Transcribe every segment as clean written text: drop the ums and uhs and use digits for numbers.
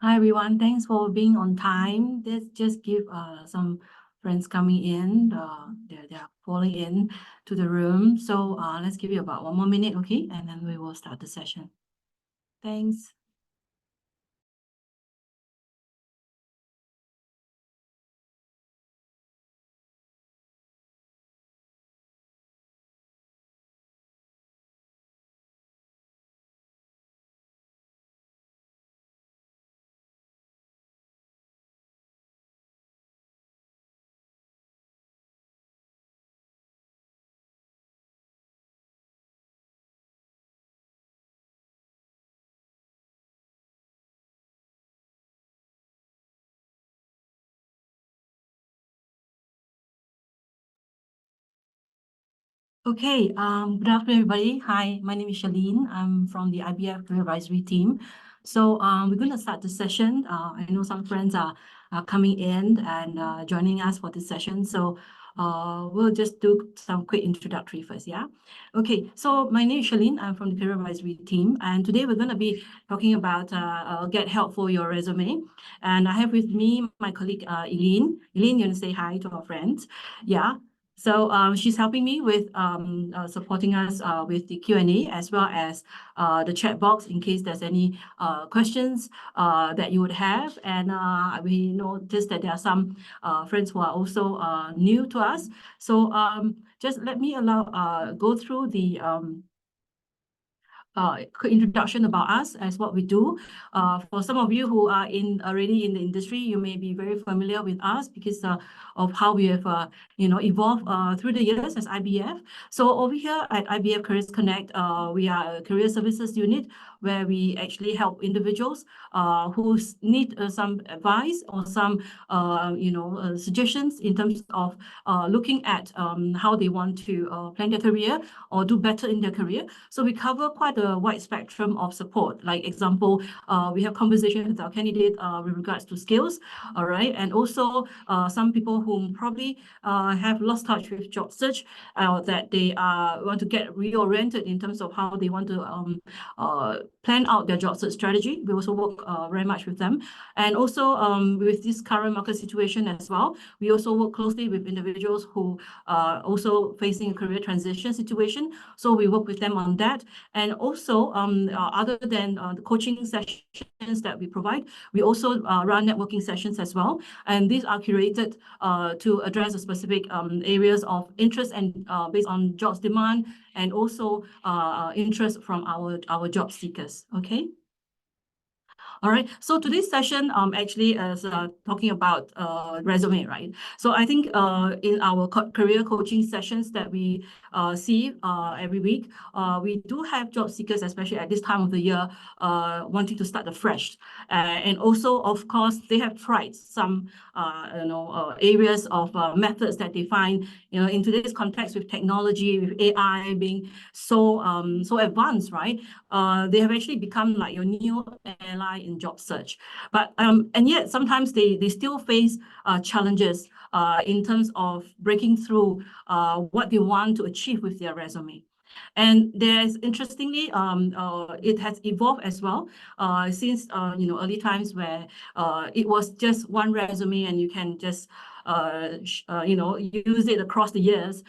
Hi everyone, thanks for being on time. Let's just give some friends coming in. They're falling in to the room. So let's give you about 1 more minute, okay? And then we will start the session. Thanks. Okay, good afternoon, everybody. Hi, my name is Shalene. I'm from the IBF Career Advisory team. So we're going to start the session. I know some friends are coming in and joining us for this session. So we'll just do some quick introductory first, yeah? Okay, so my name is Shalene. I'm from the Career Advisory team. And today we're going to be talking about get help for your resume. And I have with me my colleague, Eileen. Eileen, you want to say hi to our friends? Yeah. So she's helping me with supporting us with the Q&A as well as the chat box in case there's any questions that you would have. And we noticed that there are some friends who are also new to us. So just let me go through the introduction about us as what we do. For some of you who are already in the industry, you may be very familiar with us because of how we have evolved through the years as IBF. So over here at IBF Careers Connect, we are a career services unit where we actually help individuals who need some advice or some suggestions in terms of looking at how they want to plan their career or do better in their career. So we cover quite a wide spectrum of support. Like example, we have conversations with our candidate with regards to skills, all right? And also some people who probably have lost touch with job search, that they want to get reoriented in terms of how they want to plan out their job search strategy. We also work very much with them. And also with this current market situation as well, we also work closely with individuals who are also facing a career transition situation. So we work with them on that. And also, other than the coaching sessions that we provide, we also run networking sessions as well. And these are curated to address the specific areas of interest and based on jobs demand and also interest from our job seekers, okay? All right, so today's session actually is talking about resume, right? So I think in our career coaching sessions that we see every week, we do have job seekers, especially at this time of the year, wanting to start afresh. And also, of course, they have tried some areas of methods that they find, in today's context with technology, with AI being so advanced, right? They have actually become like your new ally in job search. But and yet sometimes they still face challenges in terms of breaking through what they want to achieve with their resume. And there's interestingly, it has evolved as well since early times where it was just one resume and you can just use it across the years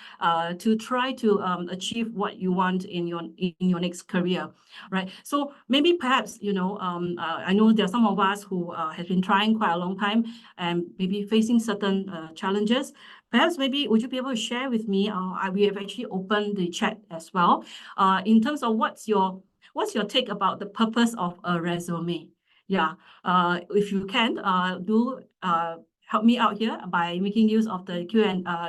to try to achieve what you want in your next career, right? So maybe perhaps I know there are some of us who have been trying quite a long time and maybe facing certain challenges. Perhaps maybe would you be able to share with me? We have actually opened the chat as well. In terms of what's your take about the purpose of a resume? Yeah, if you can, do help me out here by making use of the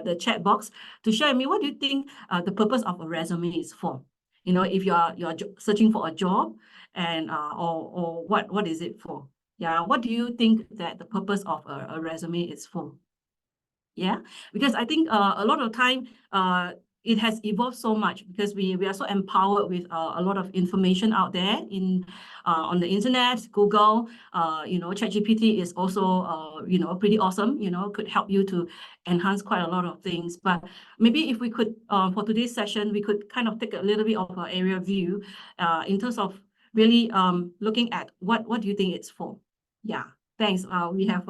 the chat box to share with me what do you think the purpose of a resume is for? If you're searching for a job and or what is it for? Yeah, what do you think that the purpose of a resume is for? Yeah, because I think a lot of time it has evolved so much because we are so empowered with a lot of information out there on the internet, Google, ChatGPT is also pretty awesome, could help you to enhance quite a lot of things. But maybe if we could for today's session, we could kind of take a little bit of an area view in terms of really looking at what do you think it's for? Yeah, thanks. We have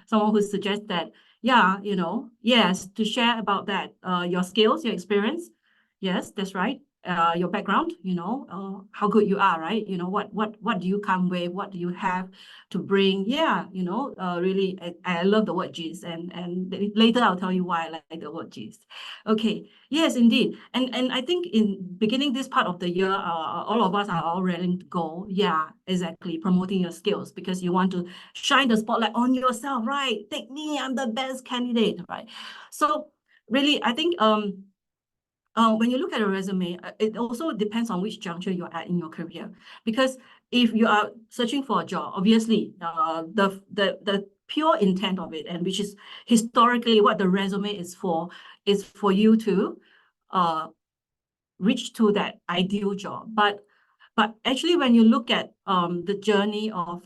someone who suggests that, yeah, yes, to share about that, your skills, your experience. Yes, that's right. Your background, how good you are, right? What do you come with? What do you have to bring? Yeah, really, I love the word gist, and later I'll tell you why I like the word gist. Okay, yes, indeed. And I think in beginning this part of the year, all of us are all ready to go. Yeah, exactly. Promoting your skills because you want to shine the spotlight on yourself, right? Take me, I'm the best candidate, right? So really, I think when you look at a resume, it also depends on which juncture you're at in your career. Because if you are searching for a job, obviously, the pure intent of it, and which is historically what the resume is for you to reach to that ideal job. But actually, when you look at the journey of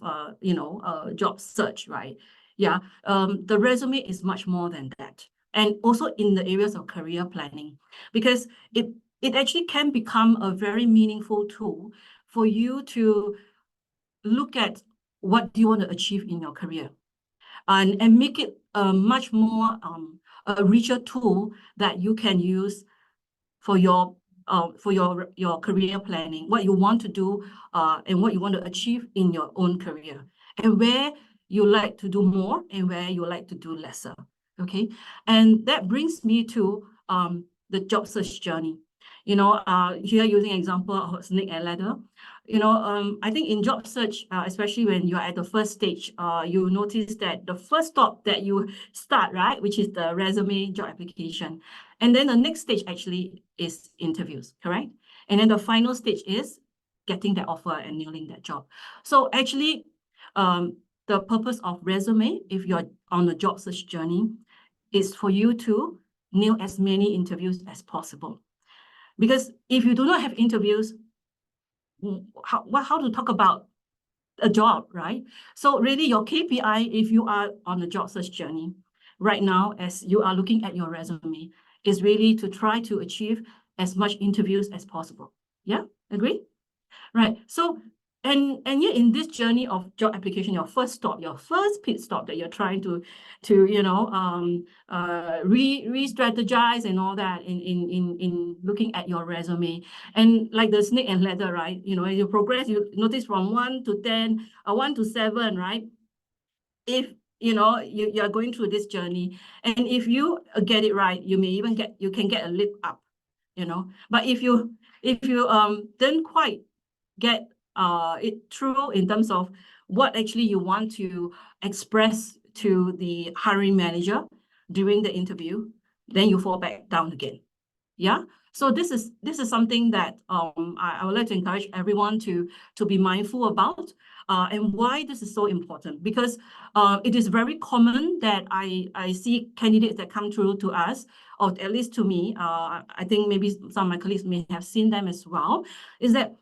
job search, right? Yeah, the resume is much more than that, and also in the areas of career planning, because it actually can become a very meaningful tool for you to look at what do you want to achieve in your career, and make it a much more a richer tool that you can use for your career planning, what you want to do, and what you want to achieve in your own career, and where you like to do more and where you like to do lesser. Okay, and that brings me to the job search journey. Here using example of snake and ladder. I think in job search, especially when you're at the first stage, you notice that the first stop that you start, right, which is the resume job application. And then the next stage actually is interviews, correct? And then the final stage is getting that offer and nailing that job. So actually, the purpose of resume, if you're on the job search journey, is for you to nail as many interviews as possible. Because if you do not have interviews, how to talk about a job, right? So really your KPI, if you are on the job search journey right now, as you are looking at your resume, is really to try to achieve as much interviews as possible. Yeah, agree? Right. So, and yet in this journey of job application, your first pit stop that you're trying to re-strategize and all that in looking at your resume. And like the snake and ladder, right? As you progress, you notice from 1 to 10, 1 to 7, right? If you are going through this journey, and if you get it right, you can get a lip up, but if you don't quite get it through in terms of what actually you want to express to the hiring manager during the interview, then you fall back down again. Yeah. So this is something that I would like to encourage everyone to be mindful about, and why this is so important, because it is very common that I see candidates that come through to us, or at least to me. I think maybe some of my colleagues may have seen them as well. Is that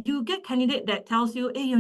you get candidate that tells you, hey,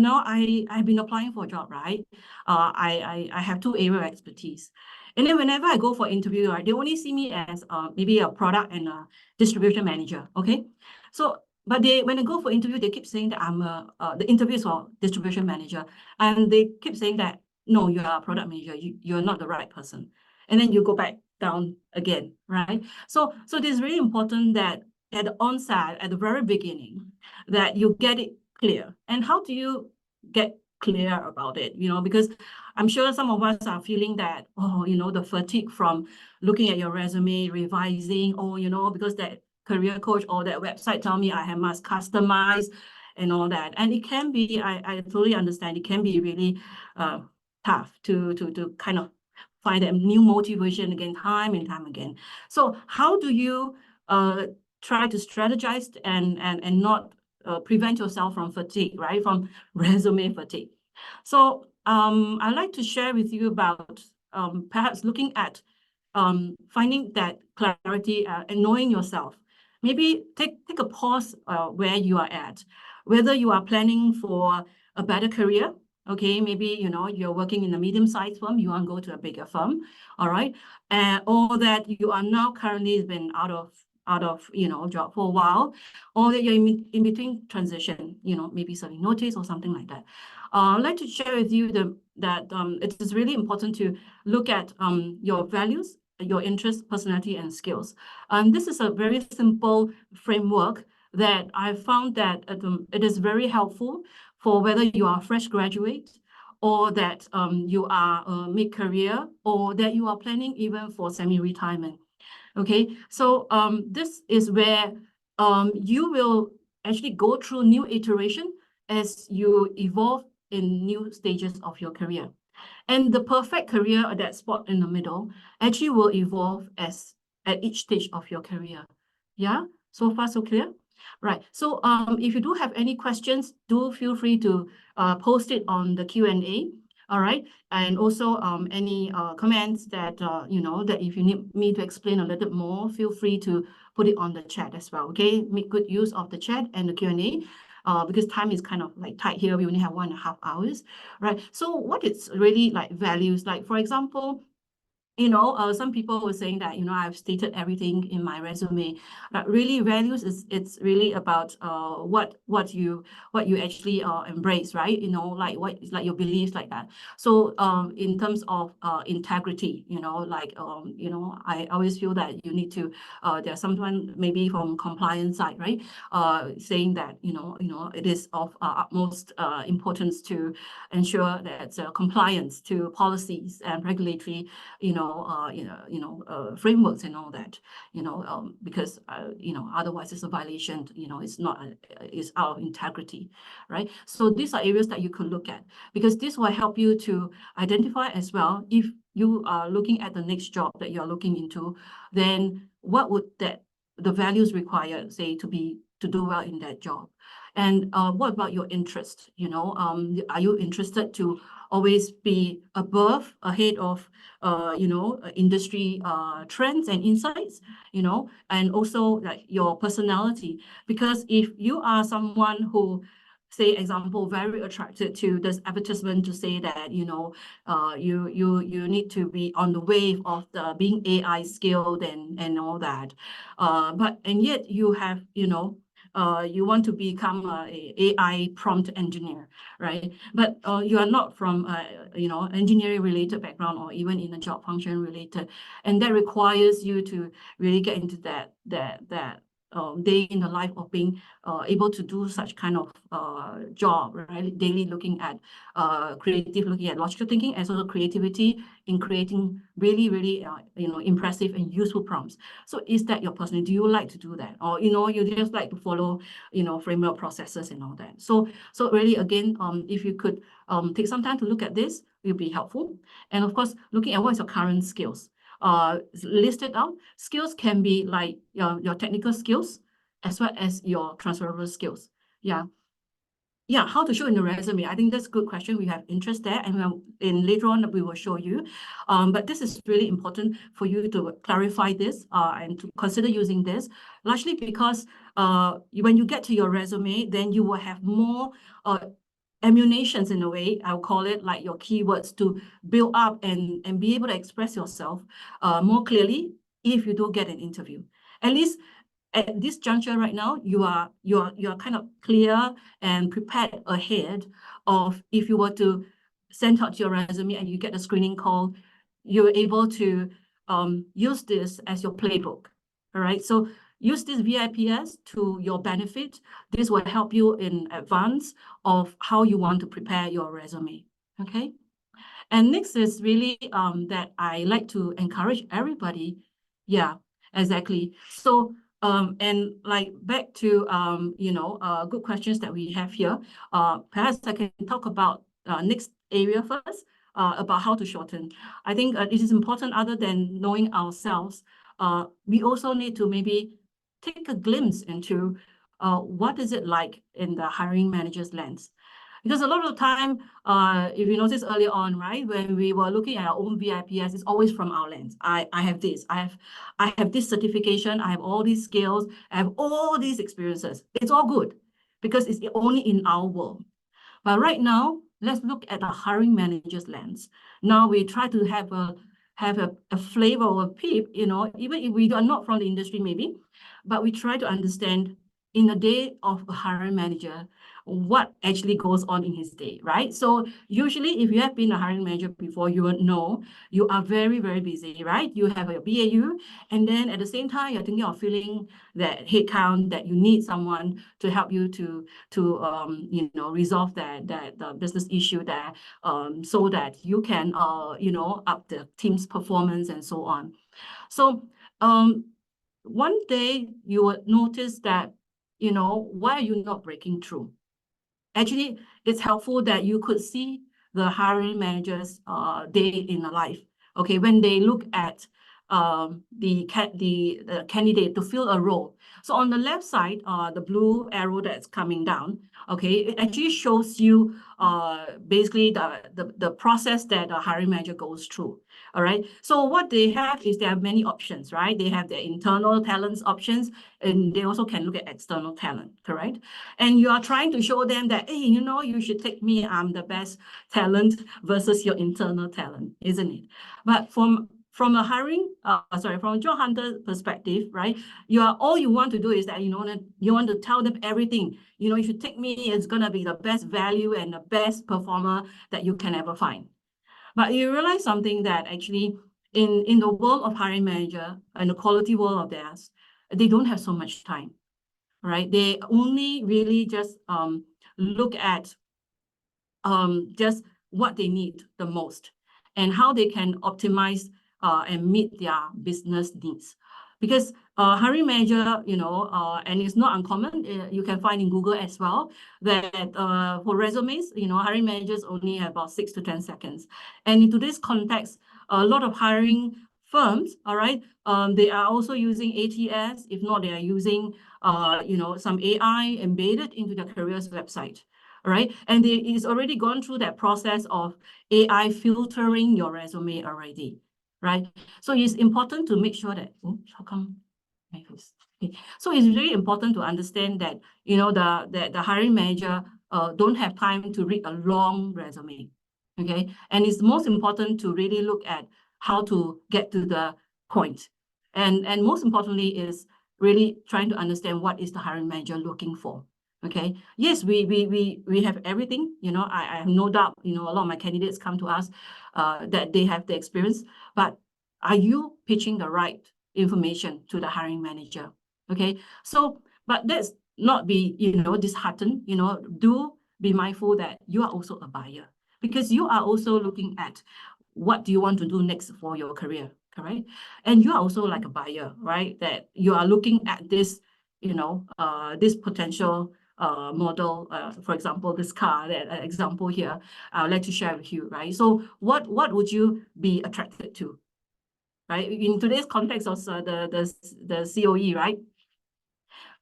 I've been applying for a job, right? I have 2 area of expertise. And then whenever I go for interview, right, they only see me as maybe a product and a distribution manager. Okay. So, but when I go for interview, they keep saying that I'm the interview is for distribution manager. And they keep saying that, no, you are a product manager. You're not the right person. And then you go back down again, right? So it is really important that at the onset, at the very beginning, that you get it clear. And how do you get clear about it? Because I'm sure some of us are feeling that, the fatigue from looking at your resume, revising, because that career coach or that website tell me I must customize and all that. And it can be, I totally understand, it can be really tough to kind of find that new motivation again, time and time again. So how do you try to strategize and not prevent yourself from fatigue, right? From resume fatigue. So I'd like to share with you about perhaps looking at finding that clarity and knowing yourself. Maybe take a pause where you are at, whether you are planning for a better career. Okay, maybe you're working in a medium-sized firm, you want to go to a bigger firm, all right, or that you are now currently been out of job for a while, or that you're in between transition, maybe serving notice or something like that. I'd like to share with you that it is really important to look at your values, your interests, personality, and skills. This is a very simple framework that I found that it is very helpful for whether you are a fresh graduate, or that you are mid-career, or that you are planning even for semi-retirement. Okay, so this is where you will actually go through new iteration as you evolve in new stages of your career. And the perfect career, that spot in the middle, actually will evolve as at each stage of your career. Yeah, so far so clear? Right, so if you do have any questions, do feel free to post it on the Q&A. All right, and also any comments that you know, that if you need me to explain a little bit more, feel free to put it on the chat as well. Okay, make good use of the chat and the Q&A. Because time is kind of like tight here. We only have 1.5 hours, right? So what it's really like values, like for example, you know, some people were saying that, you know, I've stated everything in my resume. But really, values it's really about what you actually embrace, right? You know, like what is like your beliefs, like that. So in terms of integrity, you know, like you know, I always feel that you need to there's someone maybe from compliance side, right? Saying that you know it is of utmost importance to ensure that compliance to policies and regulatory frameworks and all that, because otherwise it's a violation, it's not it's out of integrity, right? So these are areas that you could look at, because this will help you to identify as well, if you are looking at the next job that you're looking into, then what would the values required, say, to do well in that job. And what about your interest? Are you interested to always be ahead of industry trends and insights, and also like your personality? Because if you are someone who, say, example, very attracted to this advertisement to say that, you need to be on the wave of the being AI skilled and all that. And yet you have, you want to become a AI prompt engineer, right? But you are not from engineering related background, or even in a job function related, and that requires you to really get into that day in the life of being able to do such kind of job, right? Daily looking at creative, looking at logical thinking, as well as creativity in creating really impressive and useful prompts. So is that your personality? Do you like to do that, or you just like to follow framework processes and all that? So really, again, if you could take some time to look at this, it will be helpful. And of course, looking at what is your current skills. Listed out. Skills can be like your technical skills as well as your transferable skills. Yeah, how to show in the resume? I think that's a good question. We have interest there, and later on we will show you. But this is really important for you to clarify this and to consider using this, largely because when you get to your resume, then you will have more ammunitions, in a way, I'll call it, like your keywords to build up and be able to express yourself more clearly if you do get an interview. At least at this juncture right now, you are kind of clear and prepared ahead of, if you were to send out your resume and you get a screening call, you're able to use this as your playbook. All right, so use this VIPS to your benefit. This will help you in advance of how you want to prepare your resume. Okay, and next is really that I like to encourage everybody. Yeah, exactly. So and like back to good questions that we have here. Perhaps I can talk about next area first, about how to shorten. I think it is important, other than knowing ourselves, we also need to maybe take a glimpse into what is it like in the hiring manager's lens. Because a lot of the time, if you notice early on, right, when we were looking at our own VIPS, it's always from our lens. I have this, I have this certification, I have all these skills, I have all these experiences. It's all good because it's only in our world. But right now, let's look at the hiring manager's lens. Now we try to have a flavor or a peep, even if we are not from the industry maybe, but we try to understand in the day of a hiring manager, what actually goes on in his day, right? So usually if you have been a hiring manager before, you would know you are very, very busy, right? You have a BAU, and then at the same time, you're thinking of filling that headcount that you need someone to help you to you know, resolve that business issue there, so that you can you know, up the team's performance and so on. So one day you would notice that, you know, why are you not breaking through? Actually, it's helpful that you could see the hiring manager's day in the life. Okay, when they look at the candidate to fill a role. So on the left side, the blue arrow that's coming down, okay, it actually shows you basically the process that a hiring manager goes through. All right. So what they have is they have many options, right? They have their internal talents options, and they also can look at external talent, correct? And you are trying to show them that, hey, you know, you should take me, I'm the best talent versus your internal talent, isn't it? But from a hiring, from a job hunter perspective, right? All you want to do is that, you know, you want to tell them everything. You know, you should take me, it's gonna be the best value and the best performer that you can ever find. But you realize something, that actually in the world of hiring manager and the quality world of theirs, they don't have so much time, right? They only really just look at just what they need the most and how they can optimize and meet their business needs. Because hiring manager, you know, and it's not uncommon, you can find in Google as well, that for resumes, you know, hiring managers only have about 6 to 10 seconds. And in today's context, a lot of hiring firms, all right, they are also using ATS. If not, they are using, you know, some AI embedded into the careers website. All right, and it's already gone through that process of AI filtering your resume already, right? So it's important to make sure that, how come my face? Okay. So it's really important to understand that, you know, the hiring manager don't have time to read a long resume, okay? And it's most important to really look at how to get to the point. And most importantly is really trying to understand what is the hiring manager looking for. Okay. Yes, we have everything. You know, I have no doubt. You know, a lot of my candidates come to us that they have the experience. But are you pitching the right information to the hiring manager? Okay. So, but let's not be, you know, disheartened. You know, do be mindful that you are also a buyer, because you are also looking at what do you want to do next for your career, correct? And you are also like a buyer, right? That you are looking at this, you know, this potential model, for example, this car, that example here, I would like to share with you, right? So what would you be attracted to, right? In today's context of the COE, right?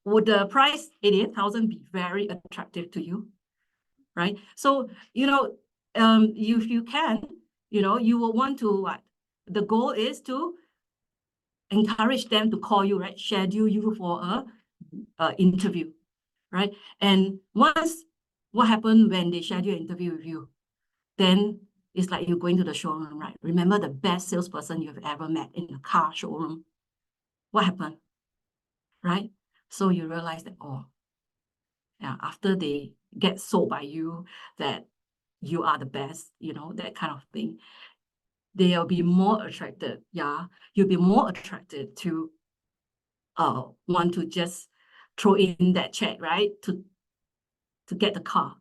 Would the price 88,000 be very attractive to you, right? So, you know, if you can, you know, you will want to what? The goal is to encourage them to call you, right? Schedule you for a interview, right? And once, what happened when they schedule an interview with you? Then it's like you're going to the showroom, right? Remember the best salesperson you've ever met in the car showroom? What happened, right? So you realize that, oh, yeah, after they get sold by you, that you are the best, you know, that kind of thing, they'll be more attracted. Yeah, you'll be more attracted to want to just throw in that check, right? To get the car,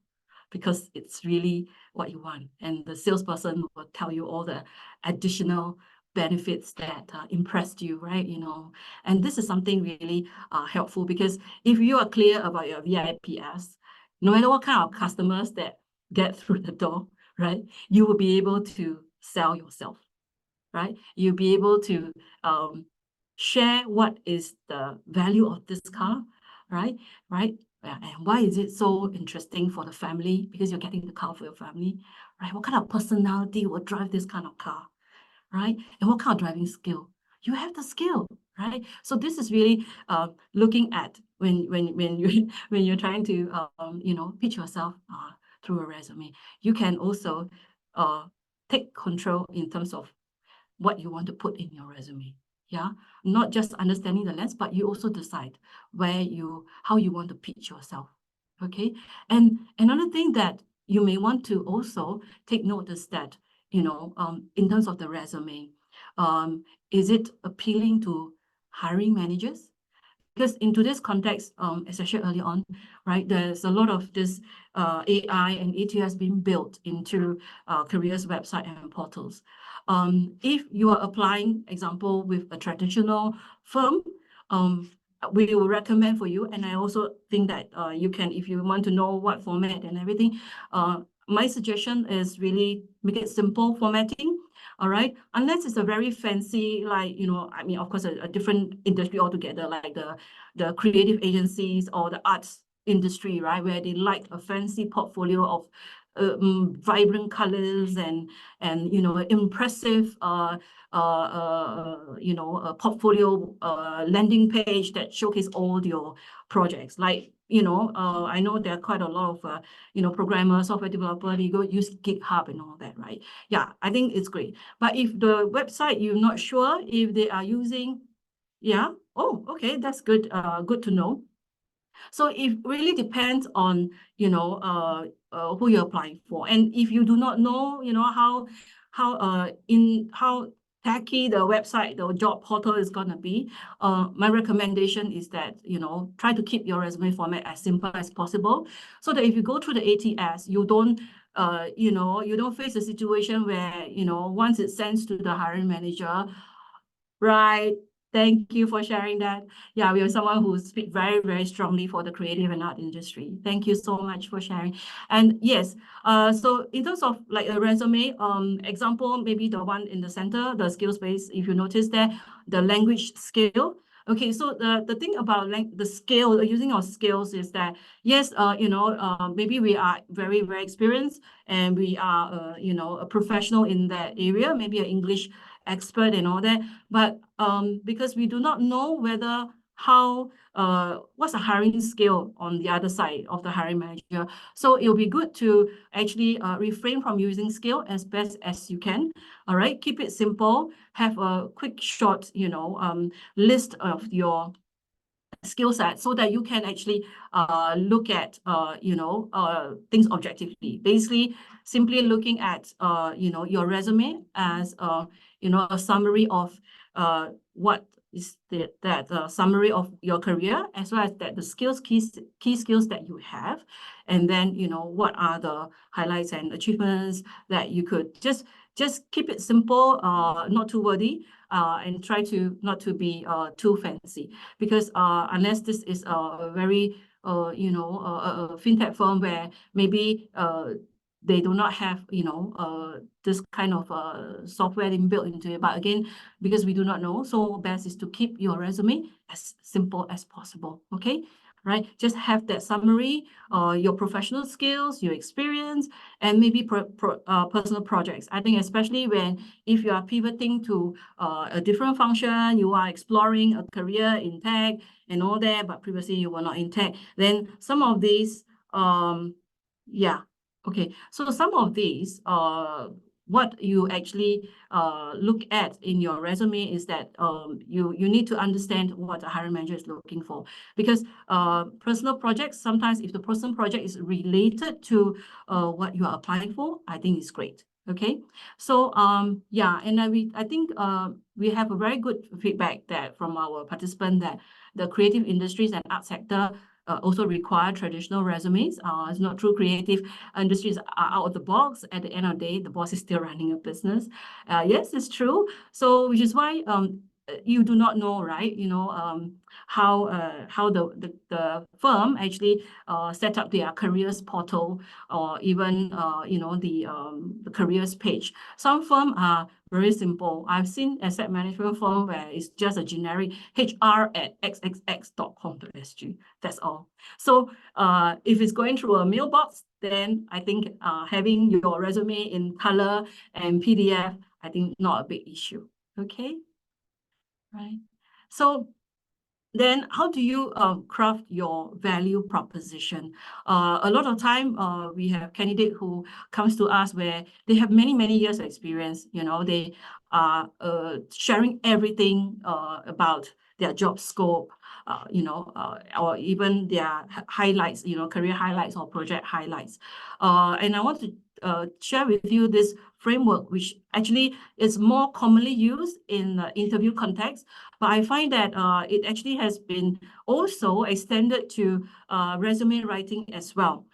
because it's really what you want. And the salesperson will tell you all the additional benefits that impressed you, right? You know, and this is something really helpful, because if you are clear about your VIPs, no matter what kind of customers that get through the door, right, you will be able to sell yourself, right? You'll be able to share what is the value of this car, right? Right? And why is it so interesting for the family? Because you're getting the car for your family, right? What kind of personality will drive this kind of car, right? And what kind of driving skill? You have the skill, right? So this is really looking at when you when you're trying to you know, pitch yourself through a resume. You can also take control in terms of what you want to put in your resume. Yeah, not just understanding the lens, but you also decide how you want to pitch yourself. Okay. And another thing that you may want to also take note is that, in terms of the resume, is it appealing to hiring managers? Because in today's context, especially early on, right, there's a lot of this AI and ATS being built into careers website and portals. If you are applying, example, with a traditional firm, we will recommend for you. And I also think that you can, if you want to know what format and everything, my suggestion is really make it simple formatting. All right, unless it's a very fancy, like, I mean, of course, a different industry altogether, like the creative agencies or the arts industry, right, where they like a fancy portfolio of vibrant colors and impressive portfolio landing page that showcase all your projects. Like, I know there are quite a lot of programmers, software developers, they go use GitHub and all that, right? Yeah, I think it's great. But if the website you're not sure if they are using, yeah, oh, okay, that's good. Good to know. So it really depends on, who you're applying for. And if you do not know, how tacky the website, the job portal is going to be, my recommendation is that, try to keep your resume format as simple as possible, so that if you go through the ATS, you don't face a situation where, once it sends to the hiring manager, right? Thank you for sharing that. Yeah, we have someone who speaks very, very strongly for the creative and art industry. Thank you so much for sharing. And yes, so in terms of like a resume, example, maybe the one in the center, the skill space, if you notice there, the language scale. Okay, so the thing about the scale, using our skills is that, yes, maybe we are very, very experienced and we are, a professional in that area, maybe an English expert and all that, but because we do not know whether what's the hiring scale on the other side of the hiring manager, so it'll be good to actually refrain from using scale as best as you can. All right, keep it simple, have a quick short list of your skill set so that you can actually look at things objectively. Basically, simply looking at your resume as a summary of what is that summary of your career, as well as that the key skills that you have, and then what are the highlights and achievements that you could just keep it simple, not too wordy, and try to not to be too fancy, because unless this is a very a fintech firm where maybe they do not have this kind of software inbuilt into it. But again, because we do not know, so best is to keep your resume as simple as possible. Okay, right? Just have that summary, your professional skills, your experience, and maybe personal projects. I think especially if you are pivoting to a different function, you are exploring a career in tech and all that, but previously you were not in tech, then some of these, yeah. Okay, so some of these, what you actually look at in your resume is that you need to understand what the hiring manager is looking for, because personal projects, sometimes if the personal project is related to what you are applying for, I think it's great. Okay, so yeah, and I think we have a very good feedback that from our participant that the creative industries and art sector also require traditional resumes. It's not true. Creative industries are out of the box. At the end of the day, the boss is still running a business. Yes, it's true. So, which is why you do not know, right? How the firm actually set up their careers portal, or even the careers page. Some firms are very simple. I've seen asset management firm where it's just a generic hr@xxx.com.sg. That's all. So if it's going through a mailbox, then I think having your resume in color and PDF, I think not a big issue. Okay, right. So then how do you craft your value proposition? A lot of time we have candidate who comes to us where they have many years of experience. They are sharing everything about their job scope, or even their highlights, career highlights or project highlights. And I want to share with you this framework, which actually is more commonly used in the interview context, but I find that it actually has been also extended to resume writing as well,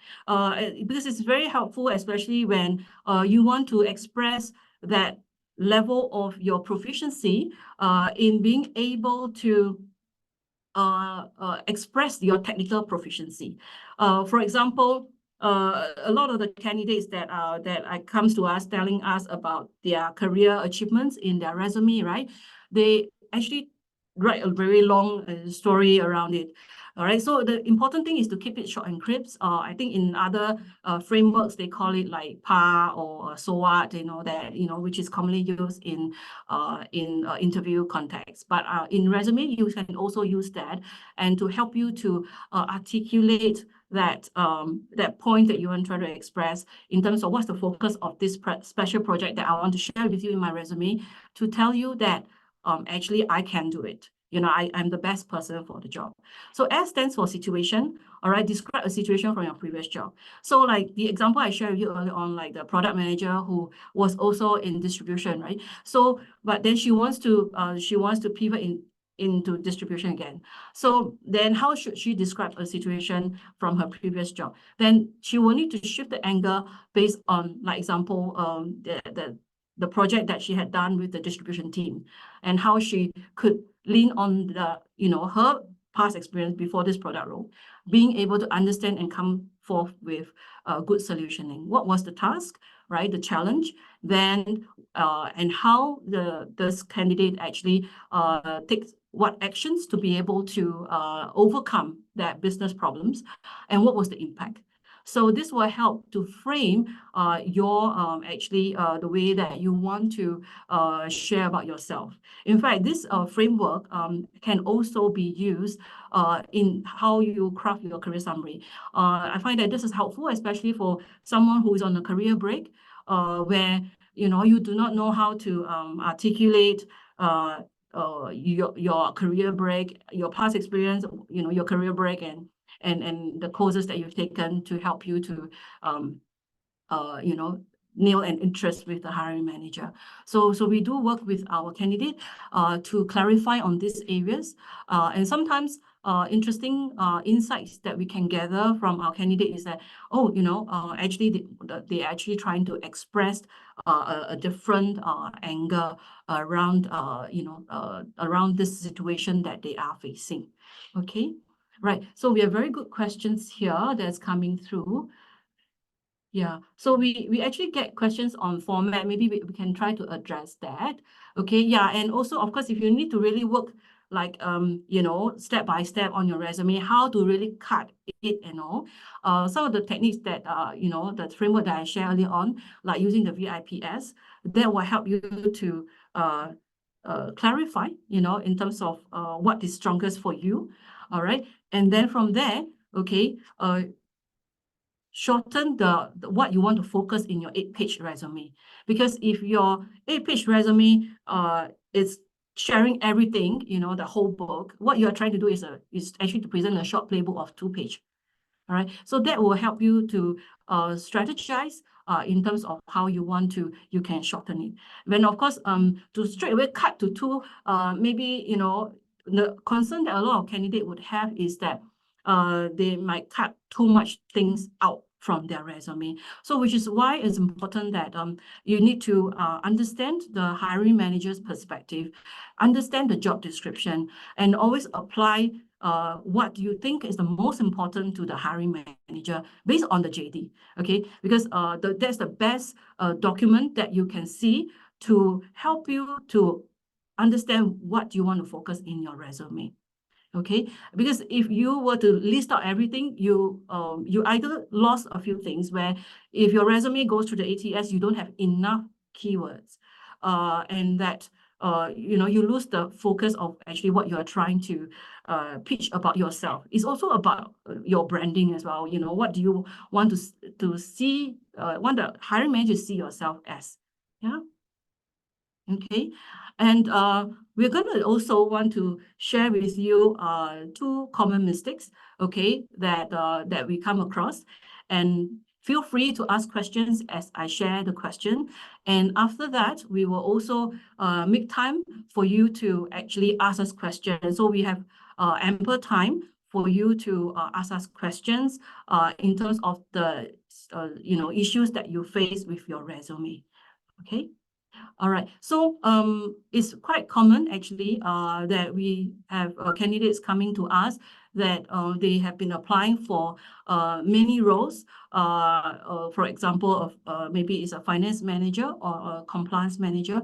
because it's very helpful, especially when you want to express that level of your proficiency in being able to express your technical proficiency. For example, a lot of the candidates that comes to us telling us about their career achievements in their resume, right? They actually write a very long story around it. All right, so the important thing is to keep it short and crisp. I think in other frameworks they call it like PAR or SWOT, which is commonly used in interview context. But in resume, you can also use that, and to help you to articulate that point that you want to try to express in terms of what's the focus of this special project that I want to share with you in my resume, to tell you that actually I can do it. I'm the best person for the job. So S stands for situation. All right, describe a situation from your previous job. So like the example I shared with you earlier on, like the product manager who was also in distribution, right? So, but then she wants to pivot into distribution again. So then how should she describe a situation from her previous job? Then she will need to shift the angle based on, like example, the project that she had done with the distribution team, and how she could lean on her past experience before this product role, being able to understand and come forth with good solutioning. What was the task, right? The challenge, then and how this candidate actually takes what actions to be able to overcome that business problems, and what was the impact. So this will help to frame your the way that you want to share about yourself. In fact, this framework can also be used in how you craft your career summary. I find that this is helpful, especially for someone who is on a career break, where you do not know how to articulate your career break, your past experience, your career break, and the courses that you've taken to help you to nail an interest with the hiring manager. So we do work with our candidate to clarify on these areas, and sometimes interesting insights that we can gather from our candidate is that, actually they're actually trying to express a different angle around around this situation that they are facing. Okay, right. So we have very good questions here that's coming through. Yeah, so we actually get questions on format. Maybe we can try to address that. Okay, yeah, and also, of course, if you need to really work like step by step on your resume, how to really cut it and all. Some of the techniques that the framework that I shared earlier on, like using the VIPS, that will help you to clarify, in terms of what is strongest for you. All right, and then from there, okay, shorten the what you want to focus in your 8-page resume. Because if your 8-page resume is sharing everything, the whole book, what you are trying to do is actually to present a short playbook of 2-page. All right, so that will help you to strategize in terms of how you you can shorten it. Then of course, to straight away cut to 2, maybe the concern that a lot of candidates would have is that they might cut too much things out from their resume. So which is why it's important that you need to understand the hiring manager's perspective, understand the job description, and always apply what you think is the most important to the hiring manager based on the JD, okay? Because that's the best document that you can see to help you to understand what you want to focus in your resume. Okay, because if you were to list out everything, you either lost a few things, where if your resume goes to the ATS, you don't have enough keywords, and that you lose the focus of actually what you are trying to pitch about yourself. It's also about your branding as well. What do you want to see, want the hiring manager to see yourself as? Yeah. Okay, and we're going to also want to share with you two common mistakes, okay, that that we come across, and feel free to ask questions as I share the question. And after that, we will also make time for you to actually ask us questions. So we have ample time for you to ask us questions in terms of the issues that you face with your resume. Okay. All right. So it's quite common actually that we have candidates coming to us that they have been applying for many roles. For example, maybe it's a finance manager or a compliance manager.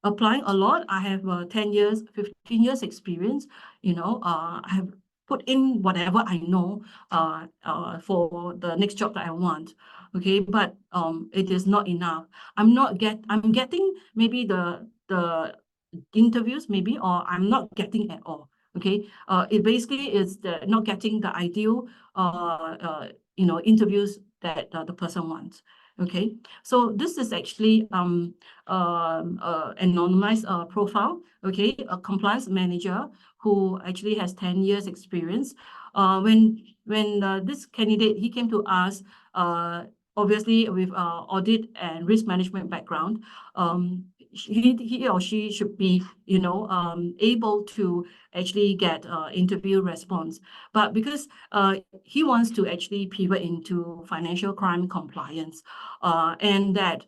Applying a lot. I have 10 years, 15 years experience. I have put in whatever I know for the next job that I want. Okay, but it is not enough. I'm getting maybe the interviews maybe, or I'm not getting at all. Okay, it basically is not getting the ideal interviews that the person wants. Okay, so this is actually anonymized profile. Okay, a compliance manager who actually has 10 years experience. When this candidate, he came to us obviously with audit and risk management background, he or she should be, able to actually get interview response. But because he wants to actually pivot into financial crime compliance, and that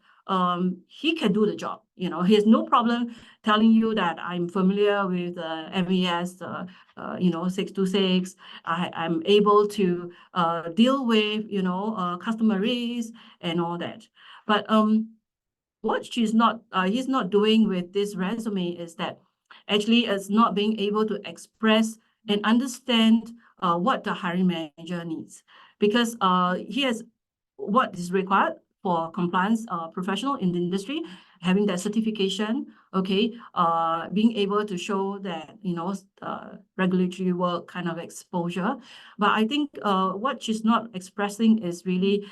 he can do the job. He has no problem telling you that I'm familiar with MES 626. I'm able to deal with customer risk and all that. But what he's not doing with this resume is that actually is not being able to express and understand what the hiring manager needs, because he has what is required for compliance professional in the industry, having that certification, okay, being able to show that, regulatory work kind of exposure. But I think what she's not expressing is really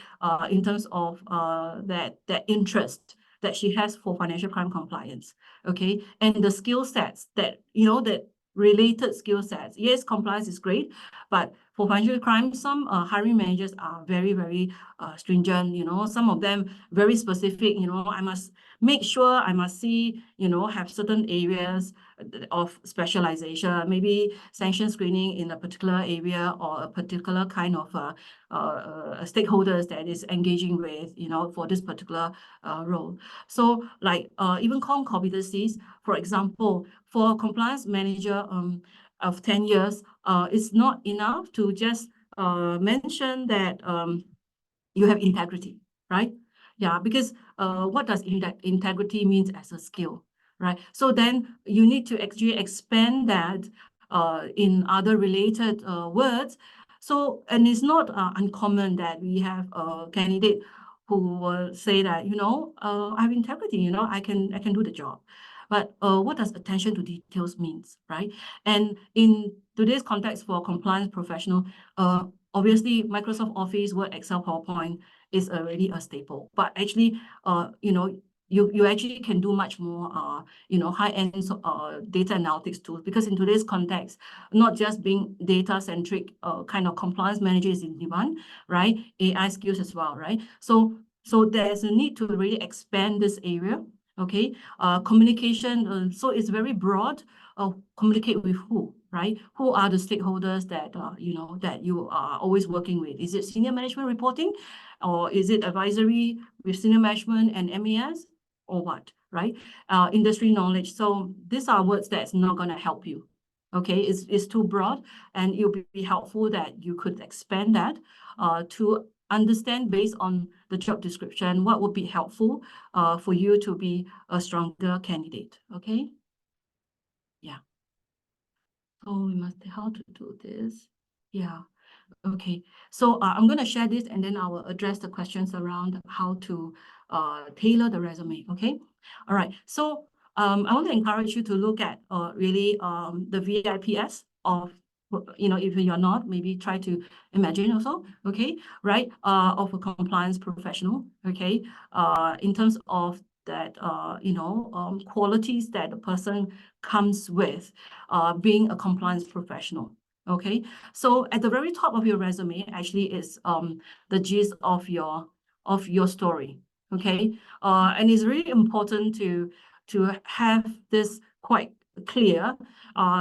in terms of that interest that she has for financial crime compliance, okay, and the skill sets that, that related skill sets. Yes, compliance is great, but for financial crime, some hiring managers are very, very stringent. Some of them very specific. I must make sure, I must see, have certain areas of specialization, maybe sanction screening in a particular area or a particular kind of stakeholders that is engaging with, for this particular role. So like even core competencies, for example, for a compliance manager of 10 years, it's not enough to just mention that you have integrity, right? Yeah, because what does integrity means as a skill, right? So then you need to actually expand that in other related words. So, and it's not uncommon that we have a candidate who will say that, I have integrity, I can do the job. But what does attention to details means, right? And in today's context for compliance professional, obviously Microsoft Office, Word, Excel, PowerPoint is already a staple. But actually, you actually can do much more, high-end data analytics tools, because in today's context, not just being data-centric kind of compliance manager is in demand, right? AI skills as well, right? So there's a need to really expand this area. Okay, communication. So it's very broad. Communicate with who, right? Who are the stakeholders that that you are always working with? Is it senior management reporting, or is it advisory with senior management and MES, or what, right? Industry knowledge. So these are words that's not going to help you. Okay, it's too broad, and it would be helpful that you could expand that to understand based on the job description what would be helpful for you to be a stronger candidate. Okay. Yeah. So we must how to do this. Yeah. Okay. So I'm going to share this, and then I will address the questions around how to tailor the resume. Okay. All right. So I want to encourage you to look at really the VIPS of, if you're not, maybe try to imagine also, okay, right, of a compliance professional, okay, in terms of qualities that the person comes with being a compliance professional. Okay, so at the very top of your resume actually is the gist of your story. Okay, and it's really important to have this quite clear,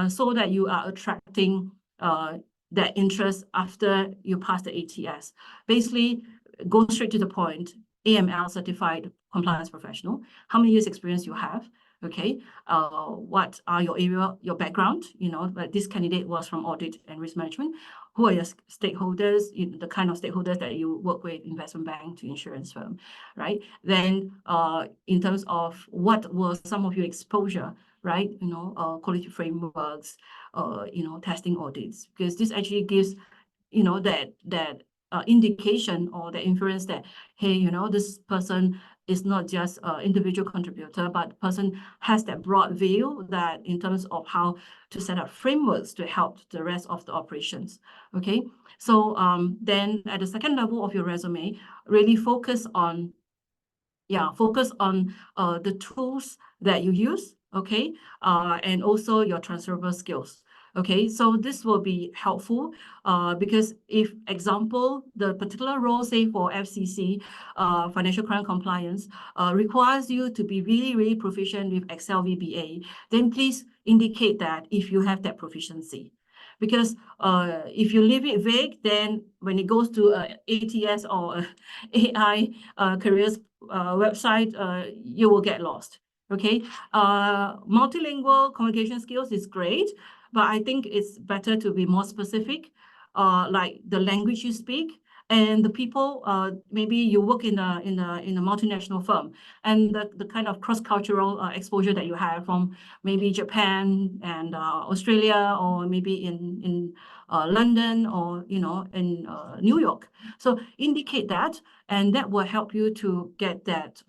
so that you are attracting that interest after you pass the ATS. Basically, go straight to the point. AML certified compliance professional. How many years experience you have? Okay. What are your background? But this candidate was from audit and risk management. Who are your stakeholders? The kind of stakeholders that you work with, investment bank to insurance firm, right? Then, in terms of what was some of your exposure, right? Quality frameworks, testing audits, because this actually gives, that indication or the inference that, hey, this person is not just an individual contributor, but the person has that broad view that in terms of how to set up frameworks to help the rest of the operations. Okay, so then at the second level of your resume, really focus on the tools that you use, okay, and also your transferable skills. Okay, so this will be helpful because if, example, the particular role, say for FCC, financial crime compliance, requires you to be really, really proficient with Excel VBA, then please indicate that if you have that proficiency. Because if you leave it vague, then when it goes to ATS or AI careers website, you will get lost. Okay, multilingual communication skills is great, but I think it's better to be more specific, like the language you speak and the people. Maybe you work in a multinational firm, and the kind of cross-cultural exposure that you have from maybe Japan and Australia, or maybe in London, or in New York. So indicate that, and that will help you to get that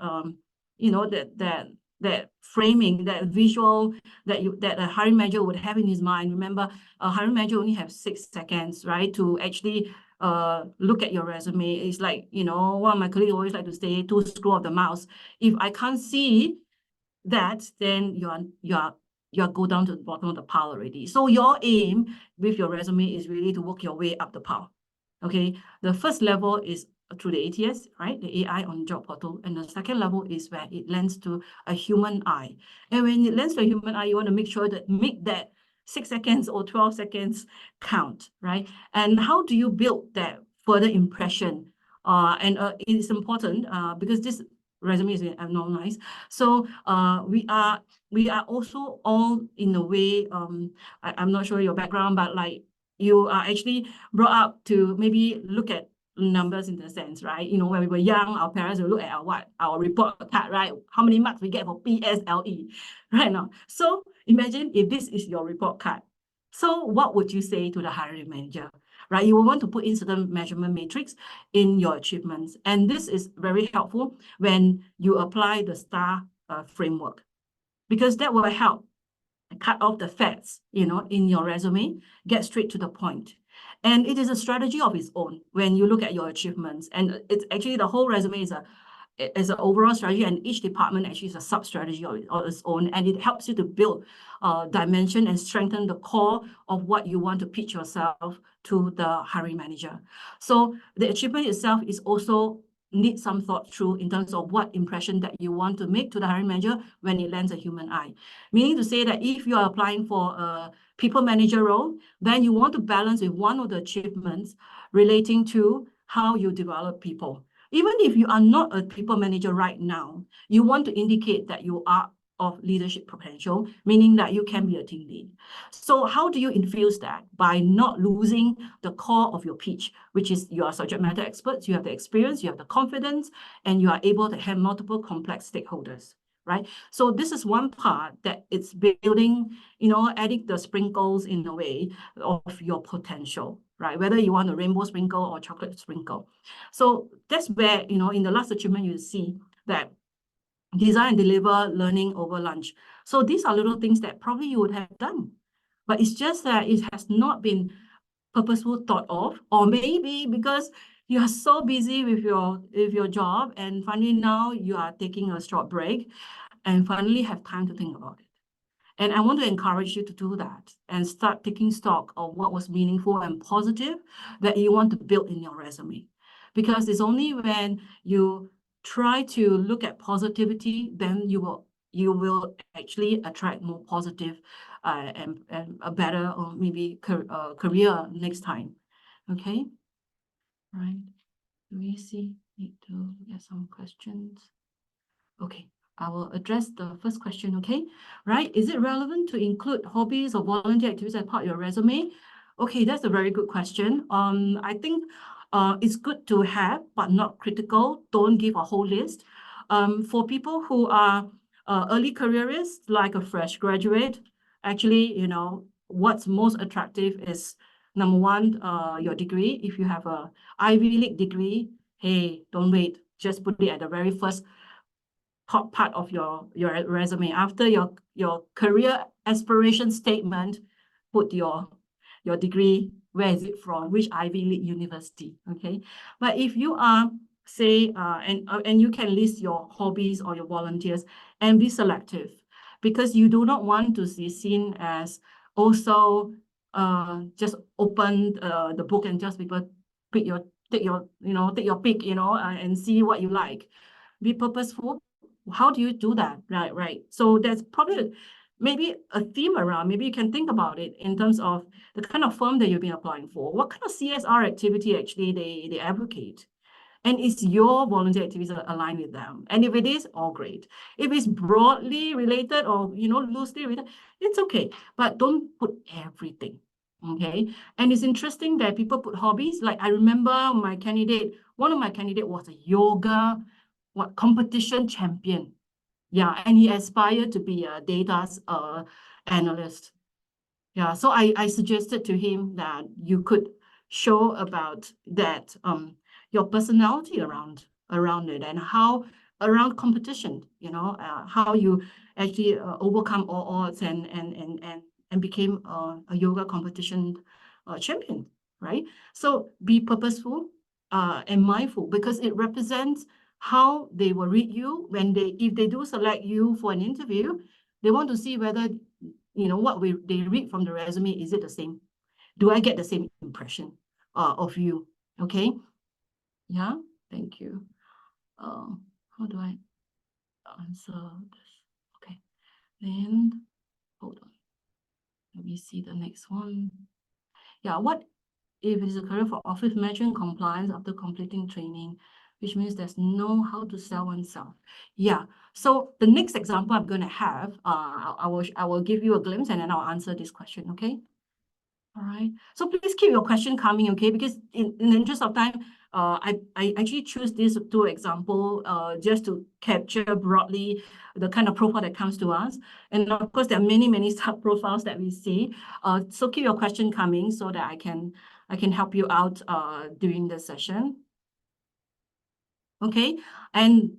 that framing, that visual that a hiring manager would have in his mind. Remember, a hiring manager only have 6 seconds, right, to actually look at your resume. It's like, one of my colleagues always like to say, 2 screw of the mouse. If I can't see that, then you go down to the bottom of the pile already. So your aim with your resume is really to work your way up the pile. Okay, the first level is through the ATS, right? The AI on job portal. And the second level is where it lands to a human eye. And when it lands to a human eye, you want to make sure that make that 6 seconds or 12 seconds count, right? And how do you build that further impression? And it's important because this resume is anonymized. So we are also all in a way, I'm not sure your background, but like you are actually brought up to maybe look at numbers in the sense, right? When we were young, our parents will look at our report card, right? How many marks we get for PSLE, right now. So imagine if this is your report card. So what would you say to the hiring manager, right? You will want to put in certain measurement matrix in your achievements. And this is very helpful when you apply the STAR framework, because that will help cut off the facts, in your resume, get straight to the point. And it is a strategy of its own when you look at your achievements. And it's actually the whole resume is an overall strategy, and each department actually is a sub-strategy of its own. And it helps you to build dimension and strengthen the core of what you want to pitch yourself to the hiring manager. So the achievement itself is also need some thought through in terms of what impression that you want to make to the hiring manager when it lands a human eye. Meaning to say that if you are applying for a people manager role, then you want to balance with one of the achievements relating to how you develop people. Even if you are not a people manager right now, you want to indicate that you are of leadership potential, meaning that you can be a team lead. So how do you infuse that? By not losing the core of your pitch, which is you are subject matter experts, you have the experience, you have the confidence, and you are able to have multiple complex stakeholders, right? So this is one part that it's building, adding the sprinkles in a way of your potential, right? Whether you want a rainbow sprinkle or chocolate sprinkle. So that's where, in the last achievement, you see that design and deliver learning over lunch. So these are little things that probably you would have done, but it's just that it has not been purposeful thought of, or maybe because you are so busy with your job, and finally now you are taking a short break and finally have time to think about it. And I want to encourage you to do that and start taking stock of what was meaningful and positive that you want to build in your resume. Because it's only when you try to look at positivity, then you will actually attract more positive and a better or maybe career next time. Okay, right. Do we need to get some questions? Okay, I will address the first question, okay? Right, is it relevant to include hobbies or volunteer activities as part of your resume? Okay, that's a very good question. I think it's good to have, but not critical. Don't give a whole list. For people who are early careerists, like a fresh graduate, actually, you know, what's most attractive is number one, your degree. If you have a Ivy League degree, hey, don't wait. Just put it at the very first top part of your resume. After your career aspiration statement, put your degree, where is it from, which Ivy League university, okay? But if you are, say, and you can list your hobbies or your volunteers and be selective, because you do not want to be seen as also just open the book and just people take your pick, and see what you like. Be purposeful. How do you do that? Right. So there's probably maybe a theme around. Maybe you can think about it in terms of the kind of firm that you've been applying for. What kind of CSR activity actually they advocate? And is your volunteer activities aligned with them? And if it is, all great. If it's broadly related or loosely related, it's okay. But don't put everything. Okay. And it's interesting that people put hobbies. Like I remember one of my candidates was a yoga competition champion. Yeah, and he aspired to be a data analyst. Yeah, so I suggested to him that you could show about that your personality around it, and how around competition, how you actually overcome all odds and became a yoga competition champion, right? So be purposeful and mindful, because it represents how they will read you if they do select you for an interview. They want to see whether what they read from the resume, is it the same? Do I get the same impression of you? Okay. Yeah, thank you. How do I answer this? Okay, then hold on. Let me see the next one. Yeah, what if it is a career for office management compliance after completing training, which means there's no how to sell oneself? Yeah. So the next example I'm going to have, I will give you a glimpse and then I'll answer this question. Okay. All right. So please keep your question coming, okay? Because in the interest of time, I actually choose these two examples just to capture broadly the kind of profile that comes to us. And of course, there are many sub profiles that we see. So keep your question coming so that I can help you out during the session. Okay, and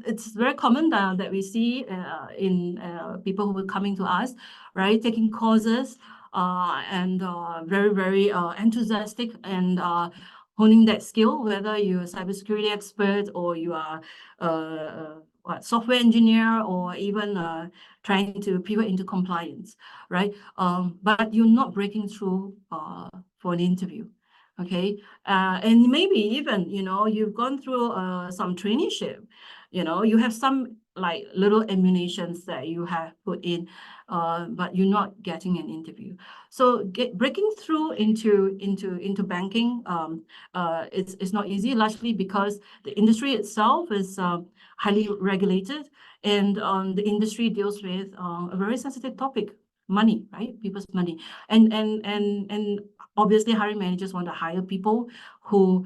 it's very common that we see in people who are coming to us, right, taking courses and very enthusiastic and honing that skill, whether you're a cybersecurity expert or you are software engineer, or even trying to pivot into compliance, right? But you're not breaking through for an interview. Okay, and maybe even, you've gone through some traineeship, you have some like little ammunitions that you have put in, but you're not getting an interview. So breaking through into banking, it's not easy, largely because the industry itself is highly regulated, and the industry deals with a very sensitive topic, money, right? People's money, and obviously hiring managers want to hire people who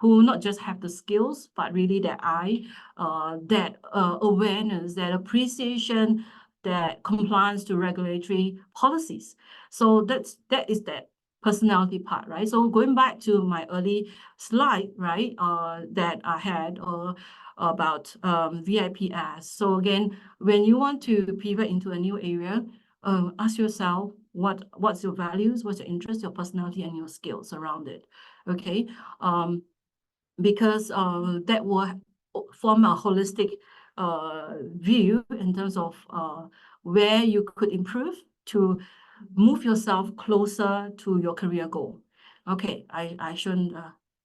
not just have the skills, but really that eye, that awareness, that appreciation, that compliance to regulatory policies. So that is that personality part, right? So going back to my early slide, right, that I had about VIPS. So again, when you want to pivot into a new area, ask yourself what's your values, what's your interest, your personality, and your skills around it. okay? Because that will form a holistic view in terms of where you could improve to move yourself closer to your career goal. Okay, I shouldn't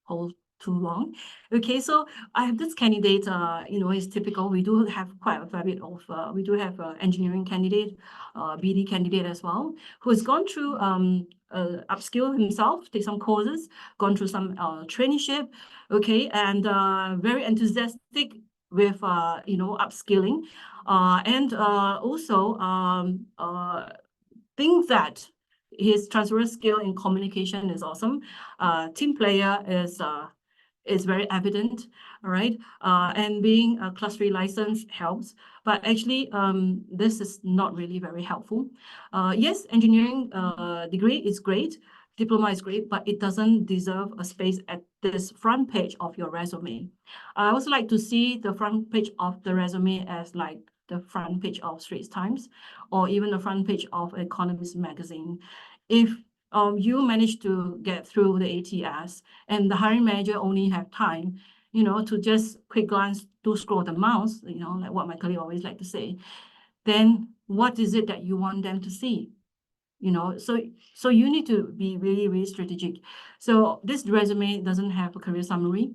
hold too long. Okay, so I have this candidate, is typical. We do have quite a fair bit of, we do have an engineering candidate, BD candidate as well, who has gone through upskill himself, take some courses, gone through some traineeship, okay, and very enthusiastic with, upskilling, and also think that his transferable skill in communication is awesome. Team player is very evident, all right? And being a Class 3 license helps, but actually this is not really very helpful. Yes, engineering degree is great, diploma is great, but it doesn't deserve a space at this front page of your resume. I also like to see the front page of the resume as like the front page of Straits Times, or even the front page of Economist magazine. If you manage to get through the ATS and the hiring manager only have time, to just quick glance to scroll the mouse, like what my colleague always like to say, then what is it that you want them to see? So you need to be really, really strategic. So this resume doesn't have a career summary.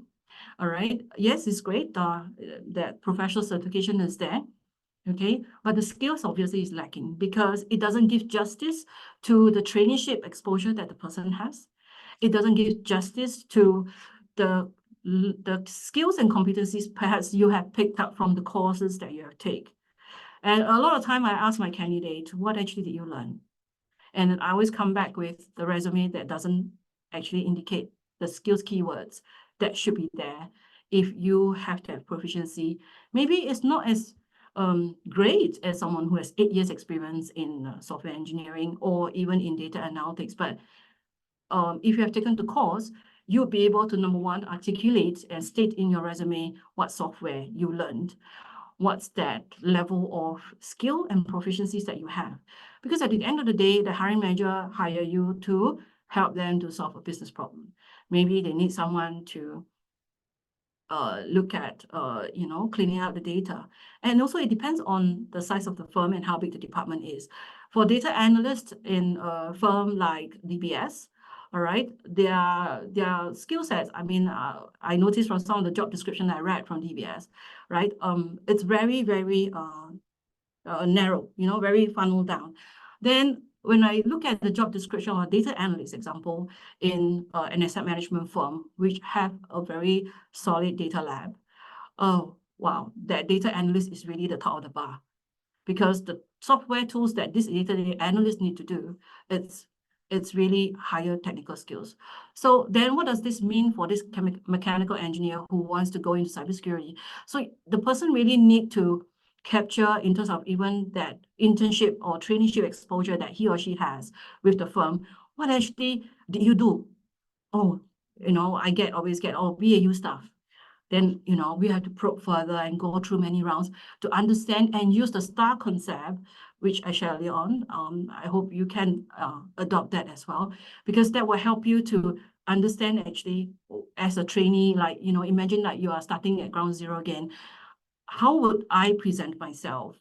All right. Yes, it's great that professional certification is there. Okay, but the skills obviously is lacking because it doesn't give justice to the traineeship exposure that the person has. It doesn't give justice to the skills and competencies perhaps you have picked up from the courses that you have taken. And a lot of time I ask my candidate, what actually did you learn? And I always come back with the resume that doesn't actually indicate the skills keywords that should be there if you have to have proficiency. Maybe it's not as great as someone who has 8 years experience in software engineering or even in data analytics. But if you have taken the course, you'll be able to, number one, articulate and state in your resume what software you learned, what's that level of skill and proficiencies that you have. Because at the end of the day, the hiring manager hire you to help them to solve a business problem. Maybe they need someone to look at, cleaning out the data. And also it depends on the size of the firm and how big the department is. For data analysts in a firm like DBS, all right, their skill sets, I mean, I noticed from some of the job description I read from DBS, right? It's very, very narrow, very funneled down. Then when I look at the job description of a data analyst example in an asset management firm, which have a very solid data lab, oh, wow, that data analyst is really the top of the bar. Because the software tools that this data analyst need to do, it's really higher technical skills. So then what does this mean for this mechanical engineer who wants to go into cybersecurity? So the person really need to capture in terms of even that internship or traineeship exposure that he or she has with the firm. What actually did you do? Oh, I always get BAU stuff. Then, we have to probe further and go through many rounds to understand and use the STAR concept, which I share earlier on. I hope you can adopt that as well, because that will help you to understand actually as a trainee, like, imagine that you are starting at ground zero again. How would I present myself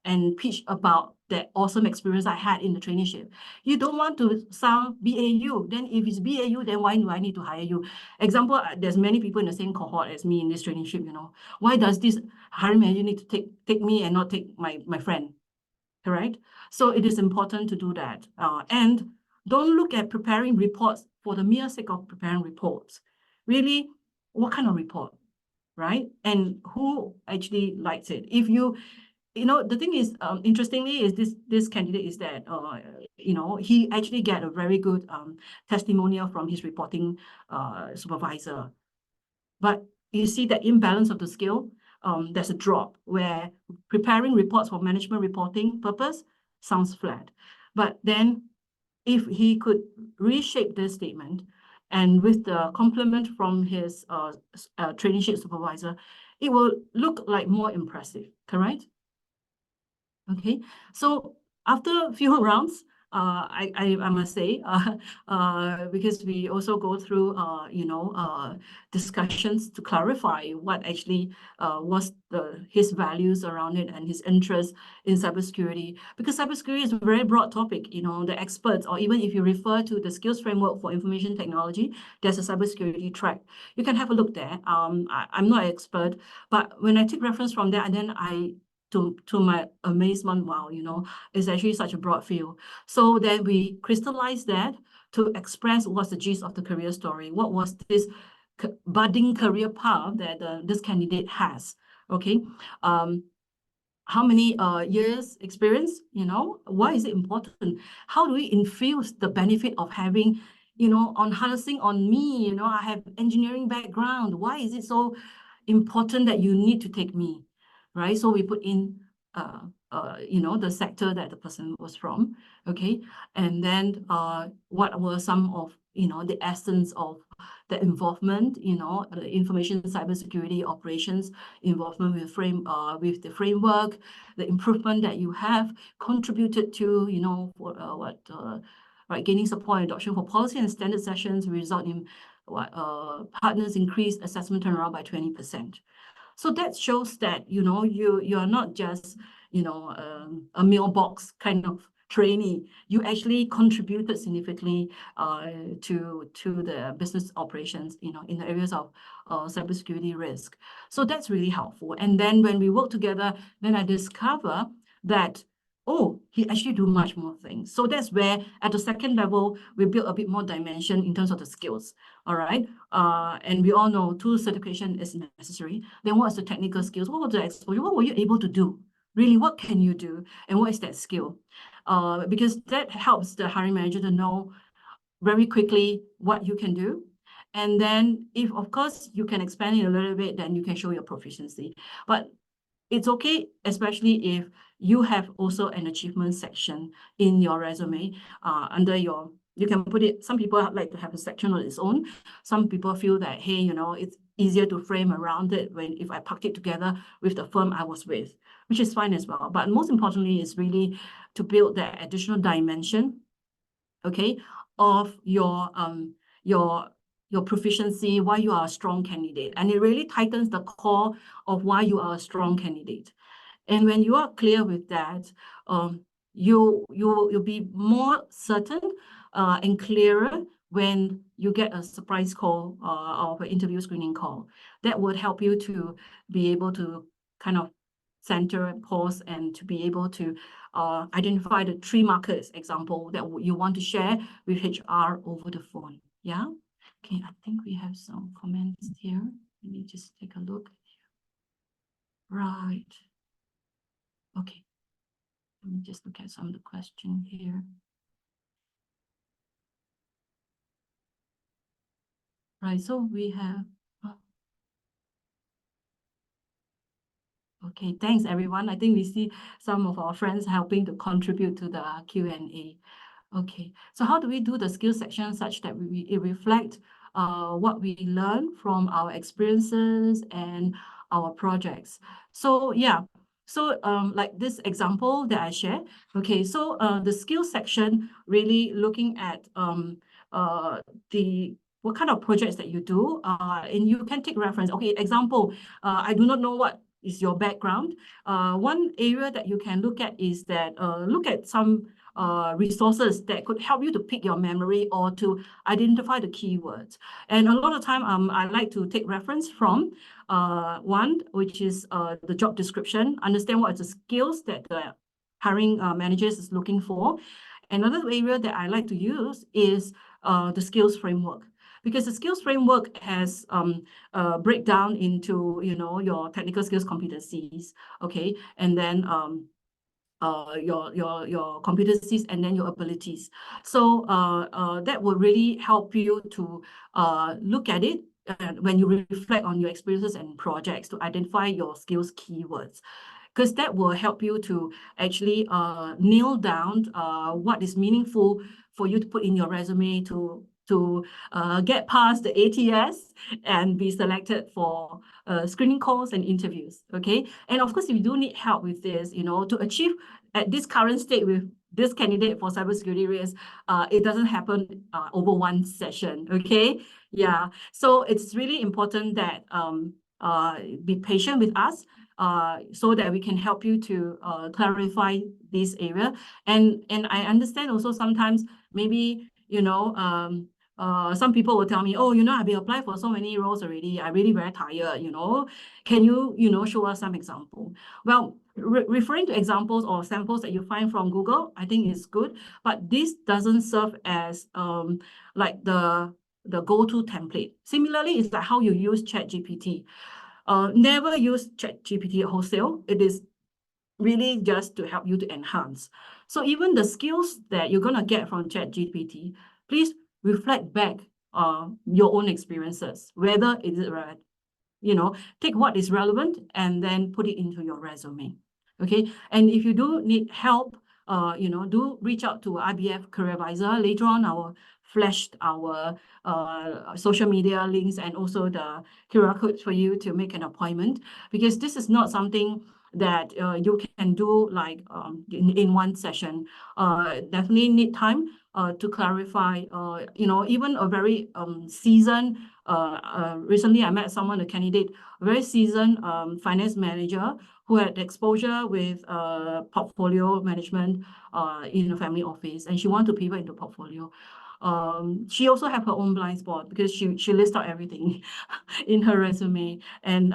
and pitch about that awesome experience I had in the traineeship? You don't want to sound BAU. Then if it's BAU, then why do I need to hire you? Example, there's many people in the same cohort as me in this traineeship, Why does this hiring manager need to take me and not take my friend? Correct? So it is important to do that. And don't look at preparing reports for the mere sake of preparing reports. Really, what kind of report? Right? And who actually likes it? If the thing is, interestingly, is this candidate is that, he actually get a very good testimonial from his reporting supervisor. But you see that imbalance of the skill, there's a drop where preparing reports for management reporting purpose sounds flat. But then if he could reshape this statement, and with the compliment from his traineeship supervisor, it will look like more impressive, correct? Okay, so after a few rounds, I must say, because we also go through, discussions to clarify what actually was his values around it and his interest in cybersecurity. Because cybersecurity is a very broad topic. The experts, or even if you refer to the skills framework for information technology, there's a cybersecurity track. You can have a look there. I'm not an expert, but when I take reference from there, and then to my amazement, wow, it's actually such a broad field. So then we crystallize that to express what's the gist of the career story. What was this budding career path that this candidate has? Okay. How many years experience, why is it important? How do we infuse the benefit of having, on harnessing on me, I have engineering background. Why is it so important that you need to take me, right? So we put in, the sector that the person was from, okay? And then what were some of, the essence of the involvement, the information cybersecurity operations involvement with the framework, the improvement that you have contributed to, right, gaining support and adoption for policy and standard sessions result in partners increased assessment turnaround by 20%. So that shows that, you are not just, a mailbox kind of trainee. You actually contributed significantly to the business operations, in the areas of cybersecurity risk. So that's really helpful. And then when we work together, then I discover that, oh, he actually do much more things. So that's where at the second level, we build a bit more dimension in terms of the skills. All right. And we all know tool certification is necessary. Then what's the technical skills? What was the exposure? What were you able to do? Really, what can you do? And what is that skill? Because that helps the hiring manager to know very quickly what you can do. And then if, of course, you can expand it a little bit, then you can show your proficiency. But it's okay, especially if you have also an achievement section in your resume under your, you can put it, some people like to have a section on its own. Some people feel that, hey, it's easier to frame around it if I packed it together with the firm I was with, which is fine as well. But most importantly is really to build that additional dimension, okay, of your proficiency, why you are a strong candidate. And it really tightens the core of why you are a strong candidate. And when you are clear with that, you'll be more certain and clearer when you get a surprise call or an interview screening call. That would help you to be able to kind of center, pause, and to be able to identify the 3 markers, example, that you want to share with HR over the phone. Yeah? Okay, I think we have some comments here. Let me just take a look. Right. Okay. Let me just look at some of the questions here. Right, so we have... Okay, thanks everyone. I think we see some of our friends helping to contribute to the Q&A. Okay, so how do we do the skill section such that it reflects what we learn from our experiences and our projects? So yeah, so like this example that I shared. Okay, so the skill section really looking at what kind of projects that you do, and you can take reference. Okay, example, I do not know what is your background. One area that you can look at is that look at some resources that could help you to pick your memory or to identify the keywords. And a lot of time, I like to take reference from one, which is the job description, understand what are the skills that the hiring managers is looking for. Another area that I like to use is the skills framework, because the skills framework has breakdown into, your technical skills competencies, okay, and then your competencies and then your abilities. So that will really help you to look at it when you reflect on your experiences and projects to identify your skills keywords, because that will help you to actually nail down what is meaningful for you to put in your resume to to get past the ATS and be selected for screening calls and interviews, okay? And of course, if you do need help with this, you know, to achieve at this current state with this candidate for cybersecurity risk, it doesn't happen over one session, okay? Yeah, so it's really important that be patient with us so that we can help you to clarify this area. And I understand also sometimes maybe, you know, some people will tell me, oh, you know, I've been applying for so many roles already. I'm really very tired, you know. Can you, you know, show us some example? Well, referring to examples or samples that you find from Google, I think is good, but this doesn't serve as like the go-to template. Similarly, it's like how you use ChatGPT. Never use ChatGPT wholesale. It is really just to help you to enhance. So even the skills that you're gonna get from ChatGPT, please reflect back your own experiences, whether it is, you know, take what is relevant and then put it into your resume. Okay, and if you do need help, you know, do reach out to IBF Career Advisor. Later on, I will flash our social media links and also the QR codes for you to make an appointment, because this is not something that you can do like in one session. Definitely need time to clarify. You know, even a very seasoned, recently I met someone, a candidate, a very seasoned finance manager who had exposure with portfolio management in a family office, and she wanted to pivot into portfolio. She also have her own blind spot because she lists out everything in her resume, and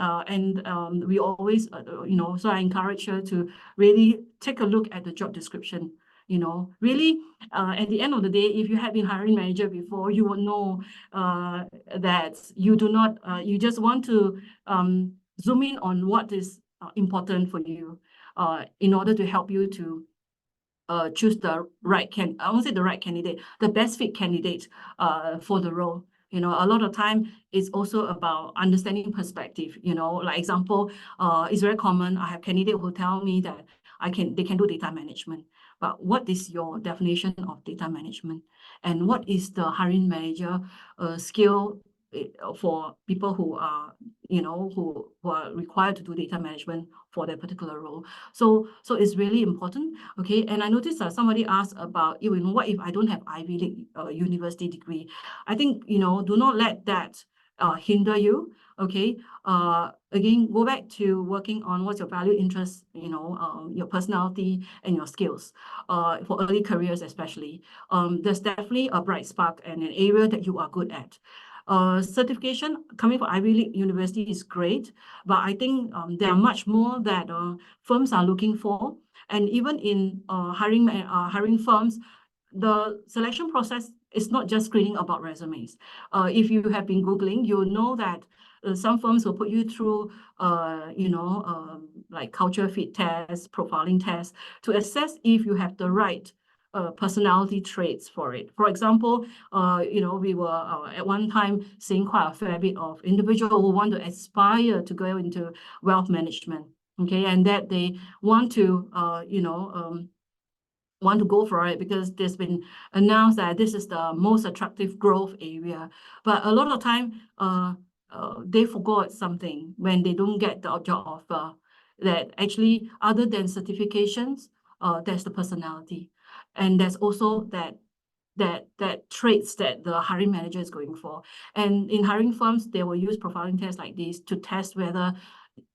we always you know, so I encourage her to really take a look at the job description. You know, really, at the end of the day, if you have been hiring manager before, you will know that you do not, you just want to zoom in on what is important for you in order to help you to choose the right I won't say the right candidate, the best fit candidate for the role. You know, a lot of time it's also about understanding perspective. You know, like example, it's very common. I have candidates who tell me that they can do data management. But what is your definition of data management? And what is the hiring manager skill for people who are, you know, who are required to do data management for their particular role? So it's really important. Okay, and I noticed that somebody asked about, you know, what if I don't have Ivy League university degree? I think, you know, do not let that hinder you. Okay, again, go back to working on what's your value, interest, you know, your personality and your skills. For early careers especially, there's definitely a bright spark and an area that you are good at. Certification coming from Ivy League university is great, but I think there are much more that firms are looking for. And even in hiring firms, the selection process is not just screening about resumes. If you have been Googling, you'll know that some firms will put you through, you know, like culture fit tests, profiling tests to assess if you have the right personality traits for it. For example, you know, we were at one time seeing quite a fair bit of individuals who want to aspire to go into wealth management. Okay, and that they want to, you know, want to go for it because there's been announced that this is the most attractive growth area. But a lot of time, they forgot something when they don't get the job offer, that actually other than certifications, there's the personality. And there's also that traits that the hiring manager is going for. And in hiring firms, they will use profiling tests like this to test whether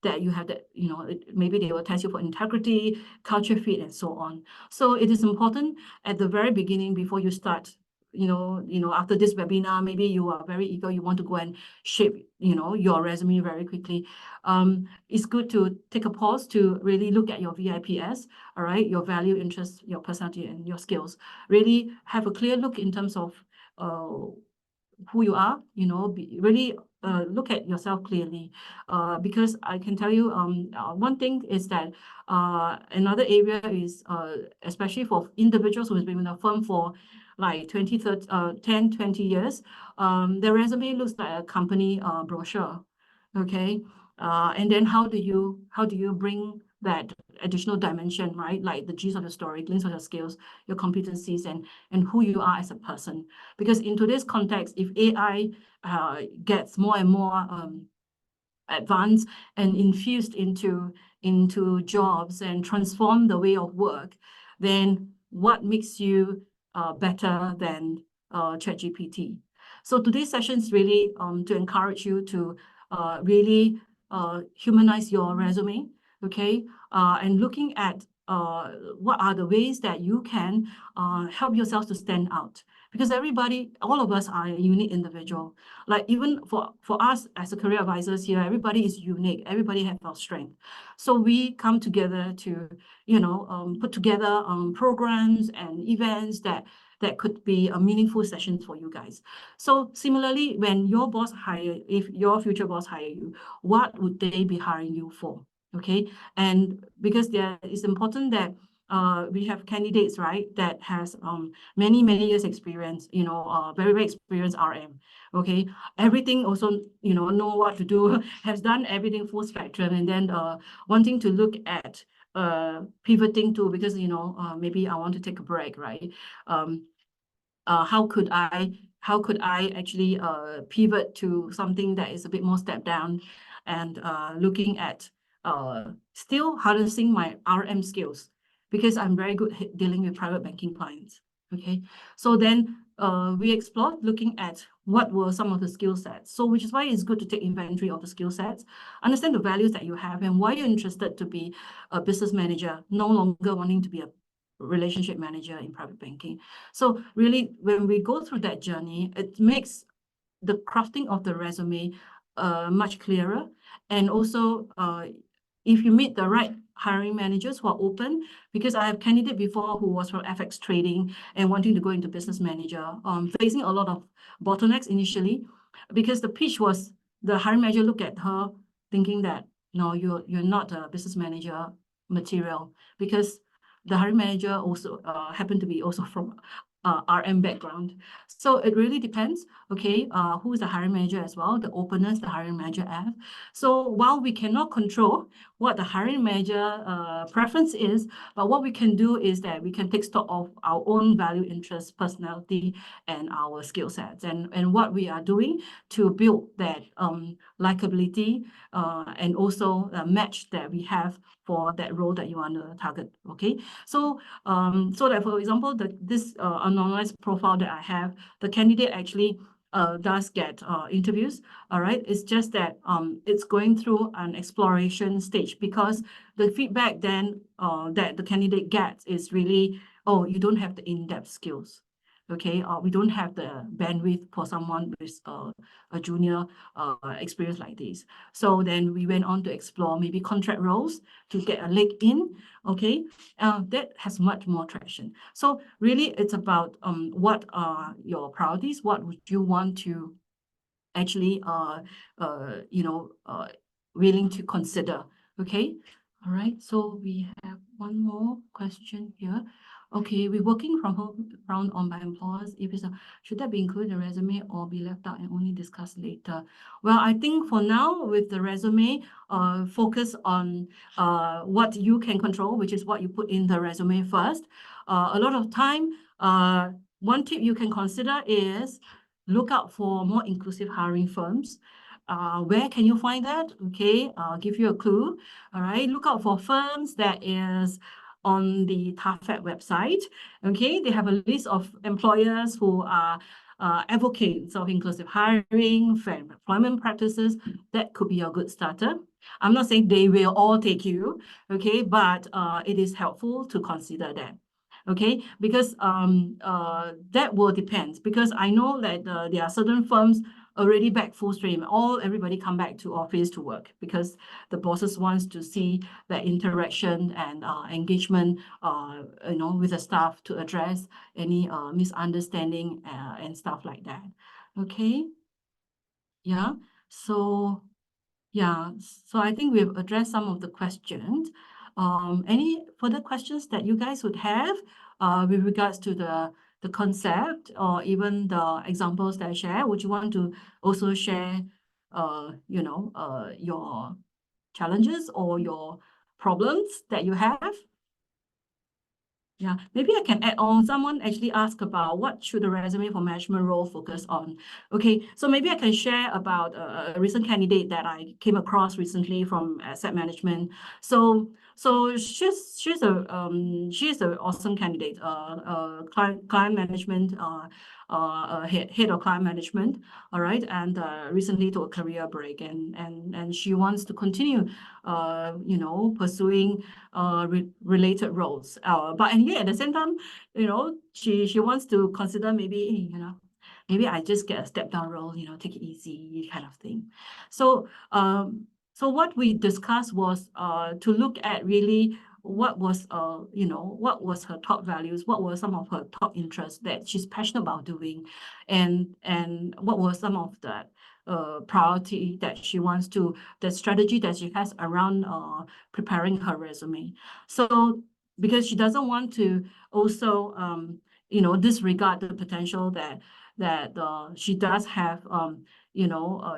that you have that, you know, maybe they will test you for integrity, culture fit, and so on. So it is important at the very beginning before you start, you know, after this webinar, maybe you are very eager, you want to go and shape, you know, your resume very quickly. It's good to take a pause to really look at your VIPS, all right, your value, interest, your personality, and your skills. Really have a clear look in terms of who you are, you know, really look at yourself clearly, because I can tell you one thing is that another area is especially for individuals who has been in a firm for like 10, 20 years, their resume looks like a company brochure. Okay, and then how do you bring that additional dimension, right? Like the gist of your story, glimpse of your skills, your competencies, and who you are as a person. Because in today's context, if AI gets more and more advanced and infused into jobs and transform the way of work, then what makes you better than ChatGPT? So today's session is really to encourage you to really humanize your resume, okay? And looking at what are the ways that you can help yourself to stand out. Because everybody, all of us are a unique individual. Like even for us as a career advisors here, everybody is unique. Everybody has our strength. So we come together to, put together programs and events that could be a meaningful session for you guys. So similarly, when your boss if your future boss hire you, what would they be hiring you for? Okay, and because it's important that we have candidates, right, that has many years experience, very, very experienced RM. Okay, everything also, know what to do, has done everything full spectrum, and then wanting to look at pivoting to, because maybe I want to take a break, right? How could I actually pivot to something that is a bit more step down, and looking at still harnessing my RM skills, because I'm very good at dealing with private banking clients. Okay, so then we explored looking at what were some of the skill sets. So which is why it's good to take inventory of the skill sets, understand the values that you have, and why you're interested to be a business manager, no longer wanting to be a relationship manager in private banking. So really, when we go through that journey, it makes the crafting of the resume much clearer. And also, if you meet the right hiring managers who are open, because I have candidate before who was from FX trading and wanting to go into business manager, facing a lot of bottlenecks initially, because the pitch was, the hiring manager looked at her thinking that, no, you're not a business manager material, because the hiring manager also happened to be also from RM background. So it really depends, okay, who is the hiring manager as well, the openness the hiring manager have. So while we cannot control what the hiring manager preference is, but what we can do is that we can take stock of our own value, interest, personality, and our skill sets, and what we are doing to build that likability and also a match that we have for that role that you want to target. Okay, so so that, for example, this anonymized profile that I have, the candidate actually does get interviews. All right, it's just that it's going through an exploration stage, because the feedback then that the candidate gets is really, oh, you don't have the in-depth skills. Okay, we don't have the bandwidth for someone with a junior experience like this. So then we went on to explore maybe contract roles to get a leg in. Okay, that has much more traction. So really, it's about what are your priorities? What would you want to actually willing to consider? Okay, all right. So we have one more question here. Okay, we're working from home found on by employers. If it's should that be included in the resume or be left out and only discussed later? Well, I think for now with the resume, focus on what you can control, which is what you put in the resume first. A lot of time, one tip you can consider is look out for more inclusive hiring firms. Where can you find that? Okay, I'll give you a clue. All right, look out for firms that is on the TAFED website. Okay, they have a list of employers who are advocates of inclusive hiring, fair employment practices. That could be a good starter. I'm not saying they will all take you, okay, but it is helpful to consider that. Okay, because that will depend, because I know that there are certain firms already back full stream. Everybody come back to office to work because the bosses wants to see that interaction and engagement, with the staff to address any misunderstanding and stuff like that. Okay. Yeah. So yeah. So I think we've addressed some of the questions. Any further questions that you guys would have with regards to the concept or even the examples that I share? Would you want to also share, your challenges or your problems that you have? Yeah, maybe I can add on. Someone actually asked about what should the resume for management role focus on. Okay, so maybe I can share about a recent candidate that I came across recently from asset management. So she's an awesome candidate. Client management. Head of client management. All right, and recently took a career break, and she wants to continue, pursuing related roles. And yet at the same time, she wants to consider maybe, maybe I just get a step down role, take it easy kind of thing. So what we discussed was to look at really what was her top values, what were some of her top interests that she's passionate about doing, and what were some of that priority that she wants to, the strategy that she has around preparing her resume. So because she doesn't want to also disregard the potential that she does have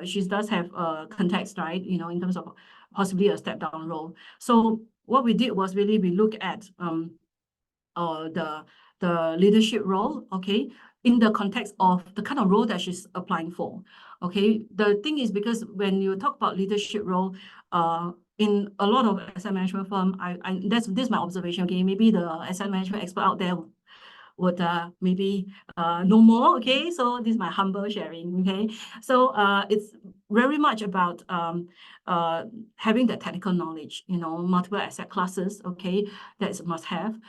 she does have context, right, in terms of possibly a step down role. So what we did was really we look at the leadership role, okay, in the context of the kind of role that she's applying for. Okay, the thing is, because when you talk about leadership role, in a lot of asset management firm, this is my observation. Okay, maybe the asset management expert out there would maybe know more. Okay, so this is my humble sharing. Okay, so it's very much about having the technical knowledge, multiple asset classes. Okay, that's a must have.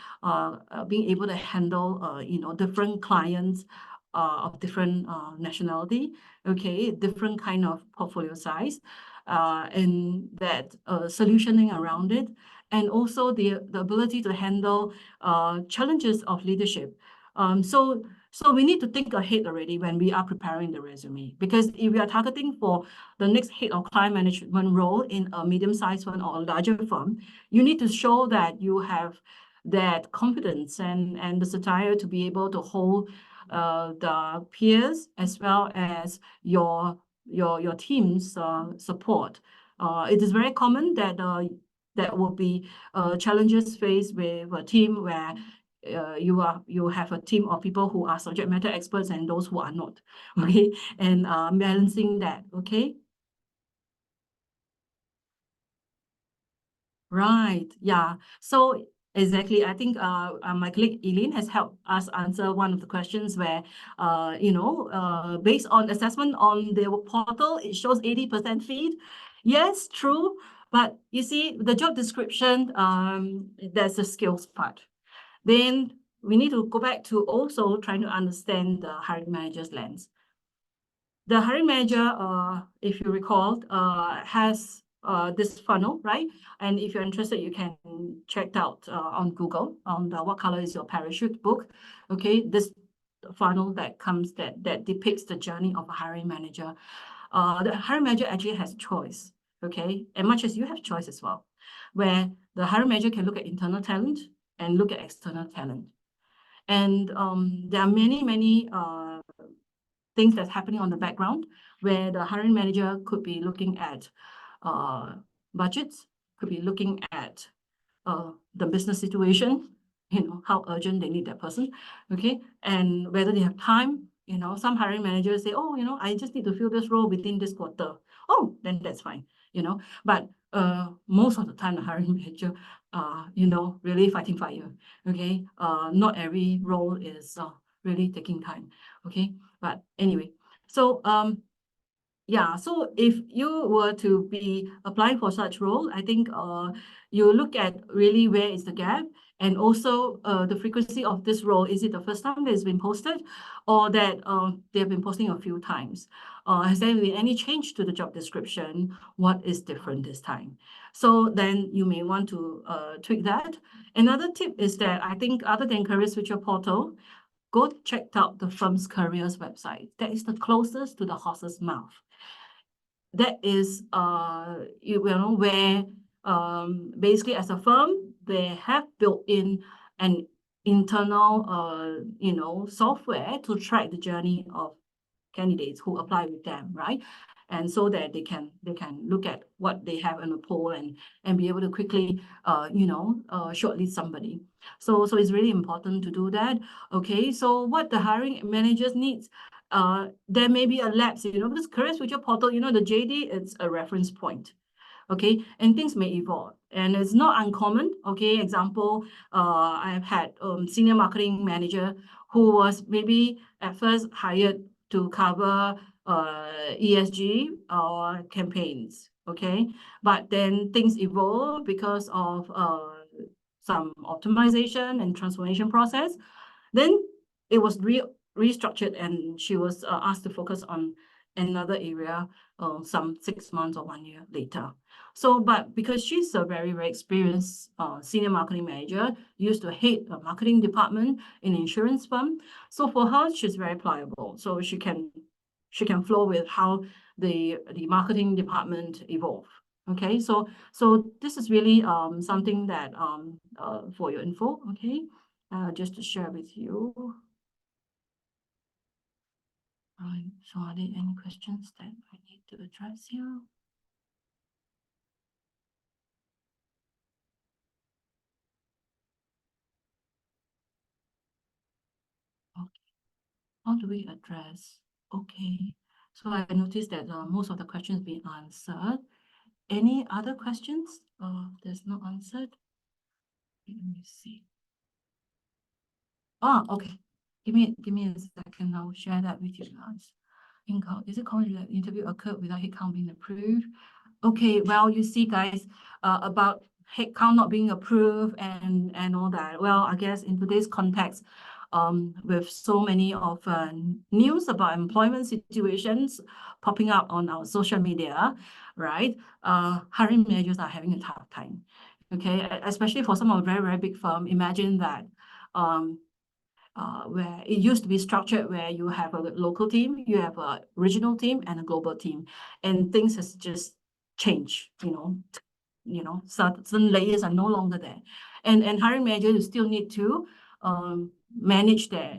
Being able to handle different clients of different nationality. Okay, different kind of portfolio size, and that solutioning around it, and also the ability to handle challenges of leadership. So we need to think ahead already when we are preparing the resume, because if we are targeting for the next head of client management role in a medium-sized firm or a larger firm, you need to show that you have that confidence and the desire to be able to hold the peers as well as your team's support. It is very common that there will be challenges faced with a team where you have a team of people who are subject matter experts and those who are not. Okay, and balancing that. Okay. Right. Yeah. So exactly, I think my colleague Eileen has helped us answer one of the questions where, based on assessment on the portal, it shows 80% feed. Yes, true. But you see, the job description, there's a skills part. Then we need to go back to also trying to understand the hiring manager's lens. The hiring manager, if you recall, has this funnel, right? And if you're interested, you can check out on Google on the What Color Is Your Parachute book. Okay, this funnel that depicts the journey of a hiring manager. The hiring manager actually has choice, okay, and much as you have choice as well, where the hiring manager can look at internal talent and look at external talent. And there are many things that's happening on the background where the hiring manager could be looking at budgets, could be looking at the business situation, how urgent they need that person, okay, and whether they have time. Some hiring managers say, oh, I just need to fill this role within this quarter. Oh, then that's fine, but most of the time the hiring manager really fighting fire. Okay, not every role is really taking time. Okay, but anyway, so yeah, so if you were to be applying for such role, I think you look at really where is the gap, and also the frequency of this role. Is it the first time that it's been posted, or that they've been posting a few times? Has there been any change to the job description? What is different this time? So then you may want to tweak that. Another tip is that I think other than Career Switcher portal, go check out the firm's careers website. That is the closest to the horse's mouth. That is, where basically as a firm, they have built in an internal, software to track the journey of candidates who apply with them, right? and so that they can look at what they have in the poll and be able to quickly shortlist somebody. So it's really important to do that. Okay, so what the hiring managers needs, there may be a lapse, because Careers Future portal, the JD, it's a reference point. Okay, and things may evolve, and it's not uncommon. Okay, example, I've had senior marketing manager who was maybe at first hired to cover ESG campaigns. Okay, but then things evolve because of some optimization and transformation process. Then it was restructured, and she was asked to focus on another area some 6 months or 1 year later. So, but because she's a very, very experienced senior marketing manager, used to head a marketing department in an insurance firm. So for her, she's very pliable. So she can flow with how the marketing department evolve. Okay, so this is really something that for your info. Okay, just to share with you. Right, so are there any questions that I need to address here? Okay, how do we address? Okay, so I noticed that most of the questions being answered. Any other questions that's not answered? Let me see. Okay. Give me a second. I'll share that with you guys. Is it common that interview occurred without headcount being approved? Okay, well, you see, guys, about headcount not being approved and all that. Well, I guess in today's context, with so many of news about employment situations popping up on our social media, right? Hiring managers are having a tough time. Okay, especially for some of the very, very big firm. Imagine that where it used to be structured where you have a local team, you have a regional team, and a global team, and things has just changed. Certain layers are no longer there, and hiring managers still need to manage their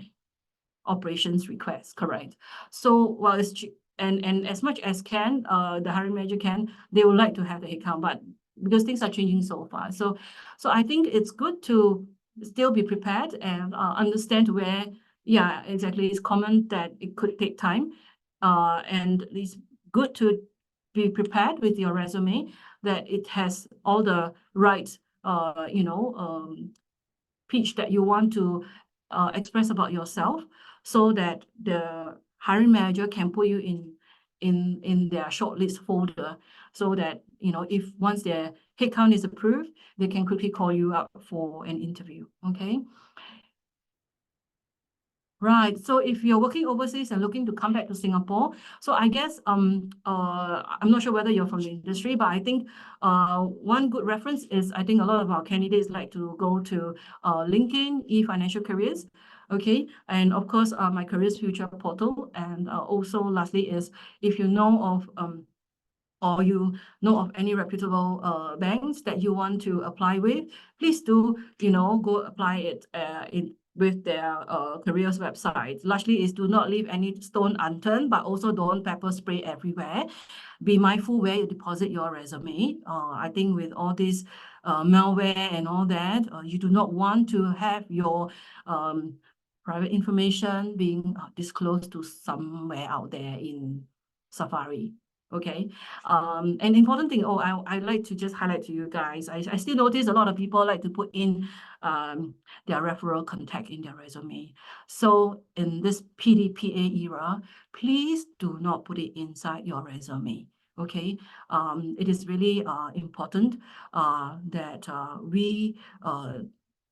operations requests, correct? So while it's and as much as can, the hiring manager can, they would like to have the headcount, but because things are changing so fast, so I think it's good to still be prepared and understand where, yeah, exactly. It's common that it could take time, and it's good to be prepared with your resume that it has all the right, pitch that you want to express about yourself, so that the hiring manager can put you in their shortlist folder, so that if once their headcount is approved, they can quickly call you up for an interview. Okay. Right. So if you're working overseas and looking to come back to Singapore, so I guess I'm not sure whether you're from the industry, but I think one good reference is, I think a lot of our candidates like to go to LinkedIn, eFinancial Careers. Okay, and of course my Careers Future portal, and also lastly is, if you know of or you know of any reputable banks that you want to apply with, please do go apply it with their careers website. Largely is, do not leave any stone unturned, but also don't pepper spray everywhere. Be mindful where you deposit your resume. I think with all this malware and all that, you do not want to have your private information being disclosed to somewhere out there in Safari. Okay, and important thing, I like to just highlight to you guys, I still notice a lot of people like to put in their referral contact in their resume. So in this PDPA era, please do not put it inside your resume. Okay, it is really important that we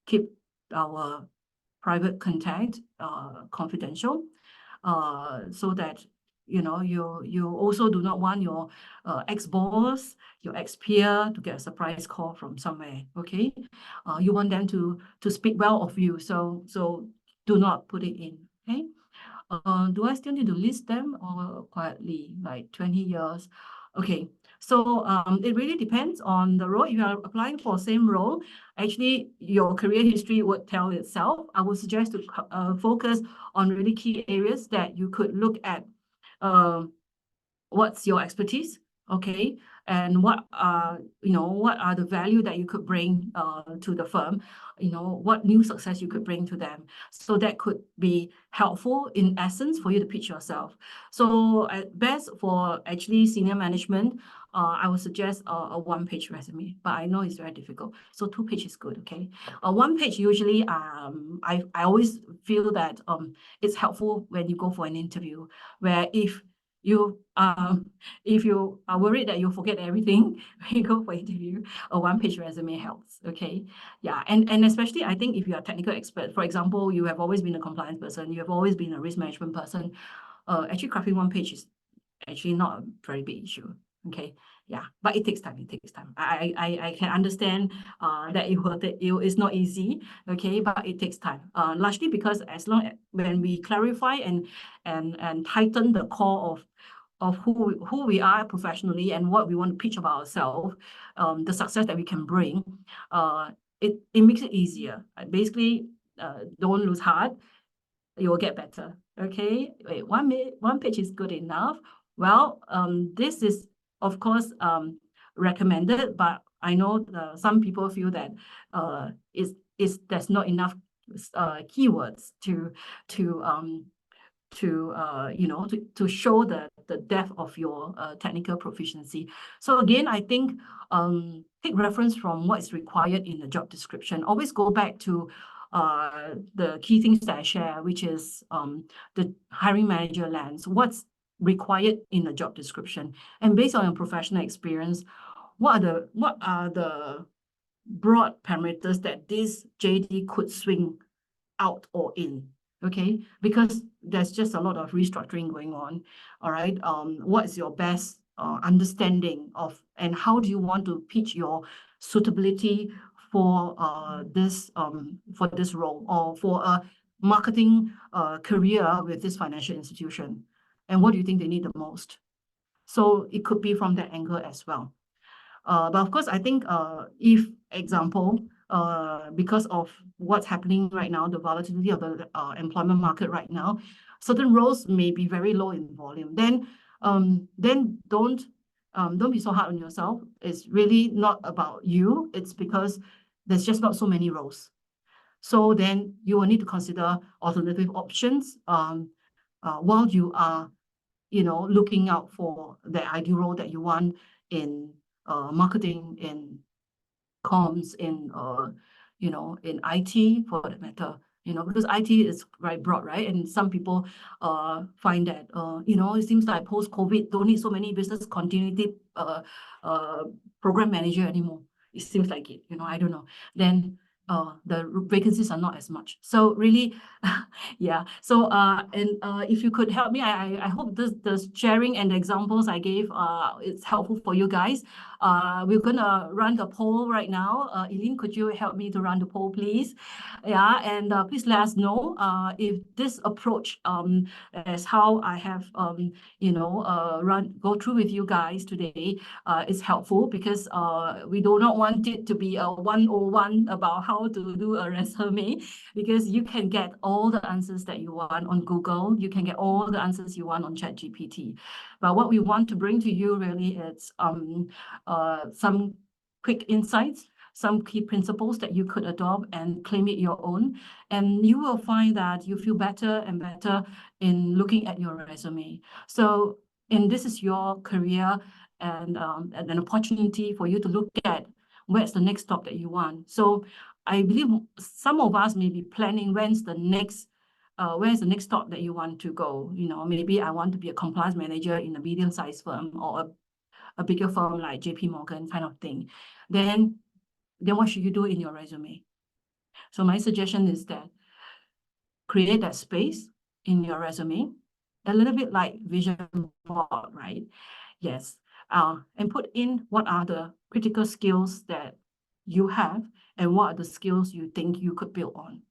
keep our private contact confidential, so that you also do not want your ex-boss, your ex-peer to get a surprise call from somewhere. Okay, you want them to speak well of you, so do not put it in. Okay, do I still need to list them or quietly, like 20 years? Okay, so it really depends on the role. If you are applying for same role, actually your career history would tell itself. I would suggest to focus on really key areas that you could look at what's your expertise, okay, and what are the value that you could bring to the firm, what new success you could bring to them. So that could be helpful in essence for you to pitch yourself. So at best for actually senior management, I would suggest a one-page resume, but I know it's very difficult. So 2 page is good, okay? One page usually, I always feel that it's helpful when you go for an interview, where if you are worried that you'll forget everything when you go for interview, a one-page resume helps, okay? Yeah, and especially I think if you are a technical expert, for example, you have always been a compliance person, you have always been a risk management person, actually crafting one page is actually not a very big issue, okay? Yeah, but it takes time. I can understand that it's not easy, okay, but it takes time. Largely because as long as when we clarify and tighten the core of who we are professionally and what we want to pitch about ourselves, the success that we can bring, it makes it easier. Basically, don't lose heart. You will get better. Okay, wait, one page is good enough. Well, this is of course recommended, but I know some people feel that there's not enough keywords to show the depth of your technical proficiency. So again, I think take reference from what is required in the job description. Always go back to the key things that I share, which is the hiring manager lens. What's required in the job description, and based on your professional experience, what are the broad parameters that this JD could swing out or in? Okay, because there's just a lot of restructuring going on. All right, what is your best understanding of, and how do you want to pitch your suitability for this role, or for a marketing career with this financial institution, and what do you think they need the most? So it could be from that angle as well. But of course, I think if example, because of what's happening right now, the volatility of the employment market right now, certain roles may be very low in volume. Then don't be so hard on yourself. It's really not about you. It's because there's just not so many roles. So then you will need to consider alternative options while you are, looking out for the ideal role that you want in marketing, in comms, in in IT for that matter. Because IT is very broad, right? And some people find that it seems like post-COVID don't need so many business continuity program manager anymore. It seems like it, I don't know. Then the vacancies are not as much. So really, yeah. So if you could help me, I hope the sharing and the examples I gave it's helpful for you guys. We're gonna run the poll right now. Eileen, could you help me to run the poll, please? Yeah, and please let us know if this approach is how I have go through with you guys today is helpful, because we do not want it to be a 101 about how to do a resume, because you can get all the answers that you want on Google. You can get all the answers you want on ChatGPT. But what we want to bring to you really is some quick insights, some key principles that you could adopt and claim it your own. And you will find that you feel better and better in looking at your resume. So, and this is your career and an opportunity for you to look at where's the next stop that you want. So I believe some of us may be planning where's the next stop that you want to go. Maybe I want to be a compliance manager in a medium-sized firm, or a bigger firm like JP Morgan kind of thing. Then what should you do in your resume? So my suggestion is that create that space in your resume, a little bit like vision board, right? Yes. And put in what are the critical skills that you have, and what are the skills you think you could build on.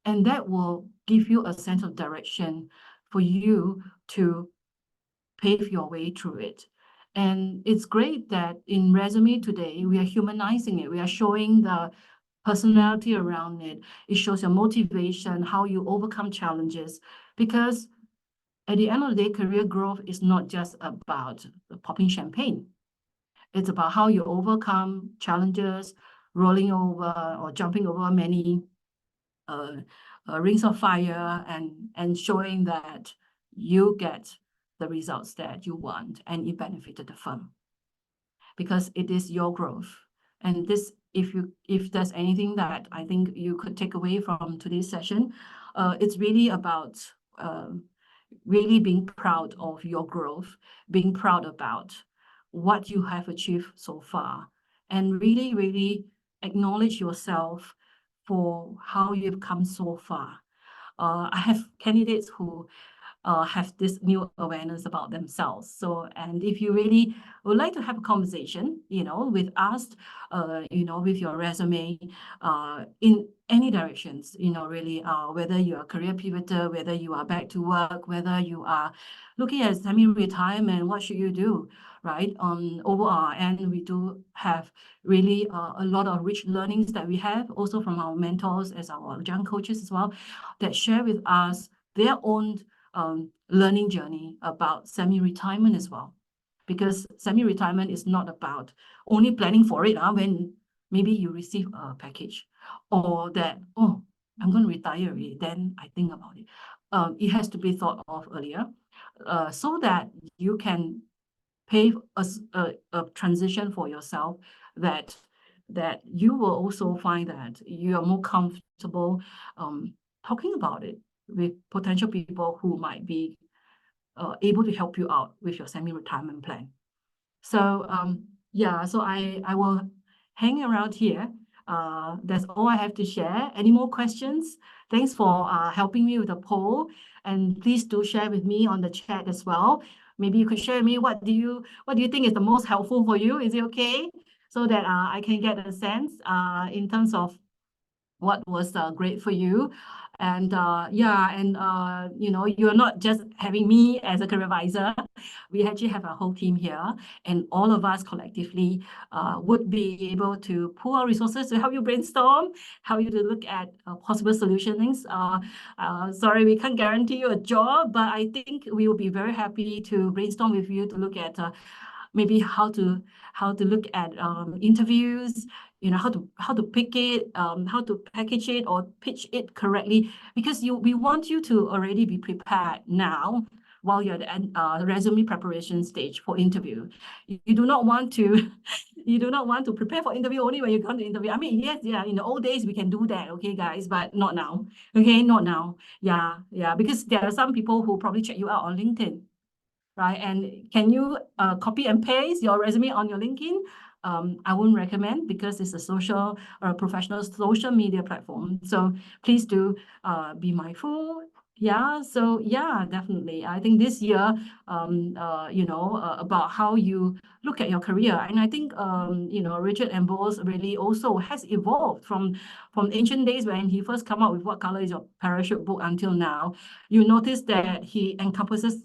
And that will give you a sense of direction for you to pave your way through it. And it's great that in resume today, we are humanizing it. We are showing the personality around it. It shows your motivation, how you overcome challenges, because At the end of the day, career growth is not just about popping champagne. It's about how you overcome challenges, rolling over or jumping over many rings of fire, and showing that you get the results that you want and it benefited the firm, because it is your growth. And this, if there's anything that I think you could take away from today's session, it's really about really being proud of your growth, being proud about what you have achieved so far, and really, really acknowledge yourself for how you've come so far. I have candidates who have this new awareness about themselves. So, and if you really would like to have a conversation, with us, with your resume, in any directions, really, whether you are a career pivoter, whether you are back to work, whether you are looking at semi-retirement, what should you do, right? Over our end, we do have really a lot of rich learnings that we have also from our mentors as our young coaches as well, that share with us their own learning journey about semi-retirement as well. Because semi-retirement is not about only planning for it when maybe you receive a package, or that, oh, I'm going to retire already, then I think about it. It has to be thought of earlier, so that you can pave a transition for yourself, that you will also find that you are more comfortable talking about it with potential people who might be able to help you out with your semi-retirement plan. So yeah, so I will hang around here. That's all I have to share. Any more questions? Thanks for helping me with the poll, and please do share with me on the chat as well. Maybe you could share with me what do you think is the most helpful for you? Is it okay? So that I can get a sense in terms of what was great for you. And yeah, and you're not just having me as a career advisor. We actually have a whole team here, and all of us collectively would be able to pool our resources to help you brainstorm, help you to look at possible solutions. Sorry, we can't guarantee you a job, but I think we will be very happy to brainstorm with you to look at maybe how to look at interviews, how to pick it, how to package it or pitch it correctly, because we want you to already be prepared now while you're at the resume preparation stage for interview. You do not want to prepare for interview only when you come to interview. I mean, yes, yeah, in the old days we can do that, okay, guys, but not now. Okay, not now. Yeah, because there are some people who probably check you out on LinkedIn, right? And can you copy and paste your resume on your LinkedIn? I wouldn't recommend, because it's a social or a professional social media platform. So please do be mindful. Yeah, so yeah, definitely. I think this year, about how you look at your career. And I think, Richard Embos really also has evolved from ancient days when he first came out with What Color is Your Parachute book until now. You notice that he encompasses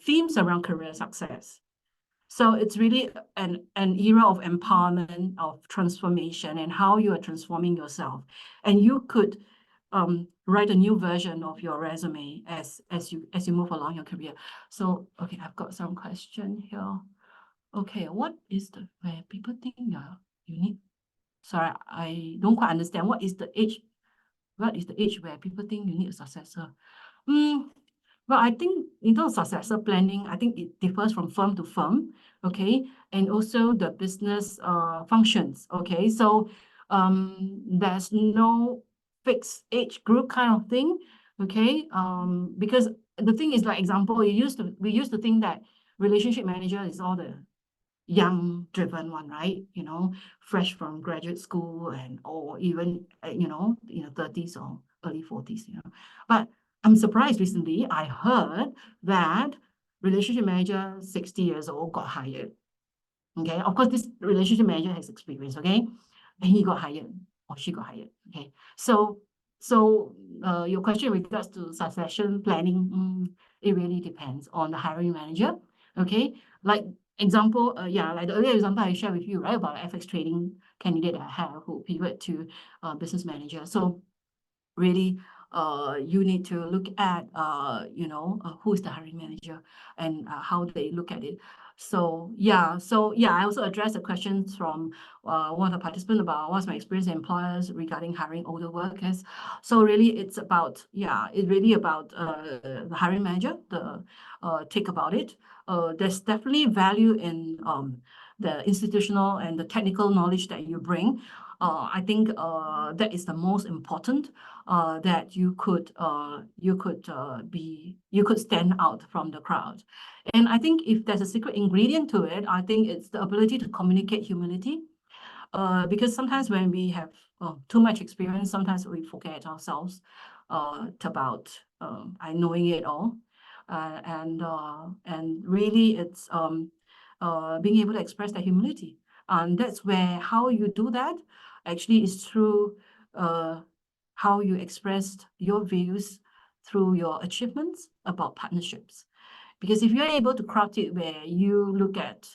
themes around career success. So it's really an era of empowerment, of transformation, and how you are transforming yourself. And you could write a new version of your resume as you move along your career. So, okay, I've got some question here. Okay, what is where people think you're unique? Sorry, I don't quite understand. What is the age where people think you need a successor? Well, I think in terms of successor planning, I think it differs from firm to firm, okay? And also the business functions, okay? So there's no fixed age group kind of thing, okay? Because the thing is, like example, we used to think that relationship manager is all the young driven one, right? Fresh from graduate school, and or even in the 30s or early 40s, But I'm surprised recently I heard that relationship manager 60 years old got hired. Okay, of course this relationship manager has experience, okay, and he got hired or she got hired. Okay, so your question in regards to succession planning, it really depends on the hiring manager. Okay, like example, like the earlier example I shared with you, right, about FX trading candidate I have who pivot to business manager. So really, you need to look at, who is the hiring manager and how they look at it. So yeah, I also addressed the questions from one of the participants about what's my experience in employers regarding hiring older workers. So really, it's about, it's really about the hiring manager, the take about it. There's definitely value in the institutional and the technical knowledge that you bring. I think that is the most important, that you could stand out from the crowd. And I think if there's a secret ingredient to it, I think it's the ability to communicate humility. Because sometimes when we have too much experience, sometimes we forget ourselves about knowing it all. And really it's being able to express that humility. And that's where how you do that actually is through how you expressed your views through your achievements about partnerships. Because if you're able to craft it where you look at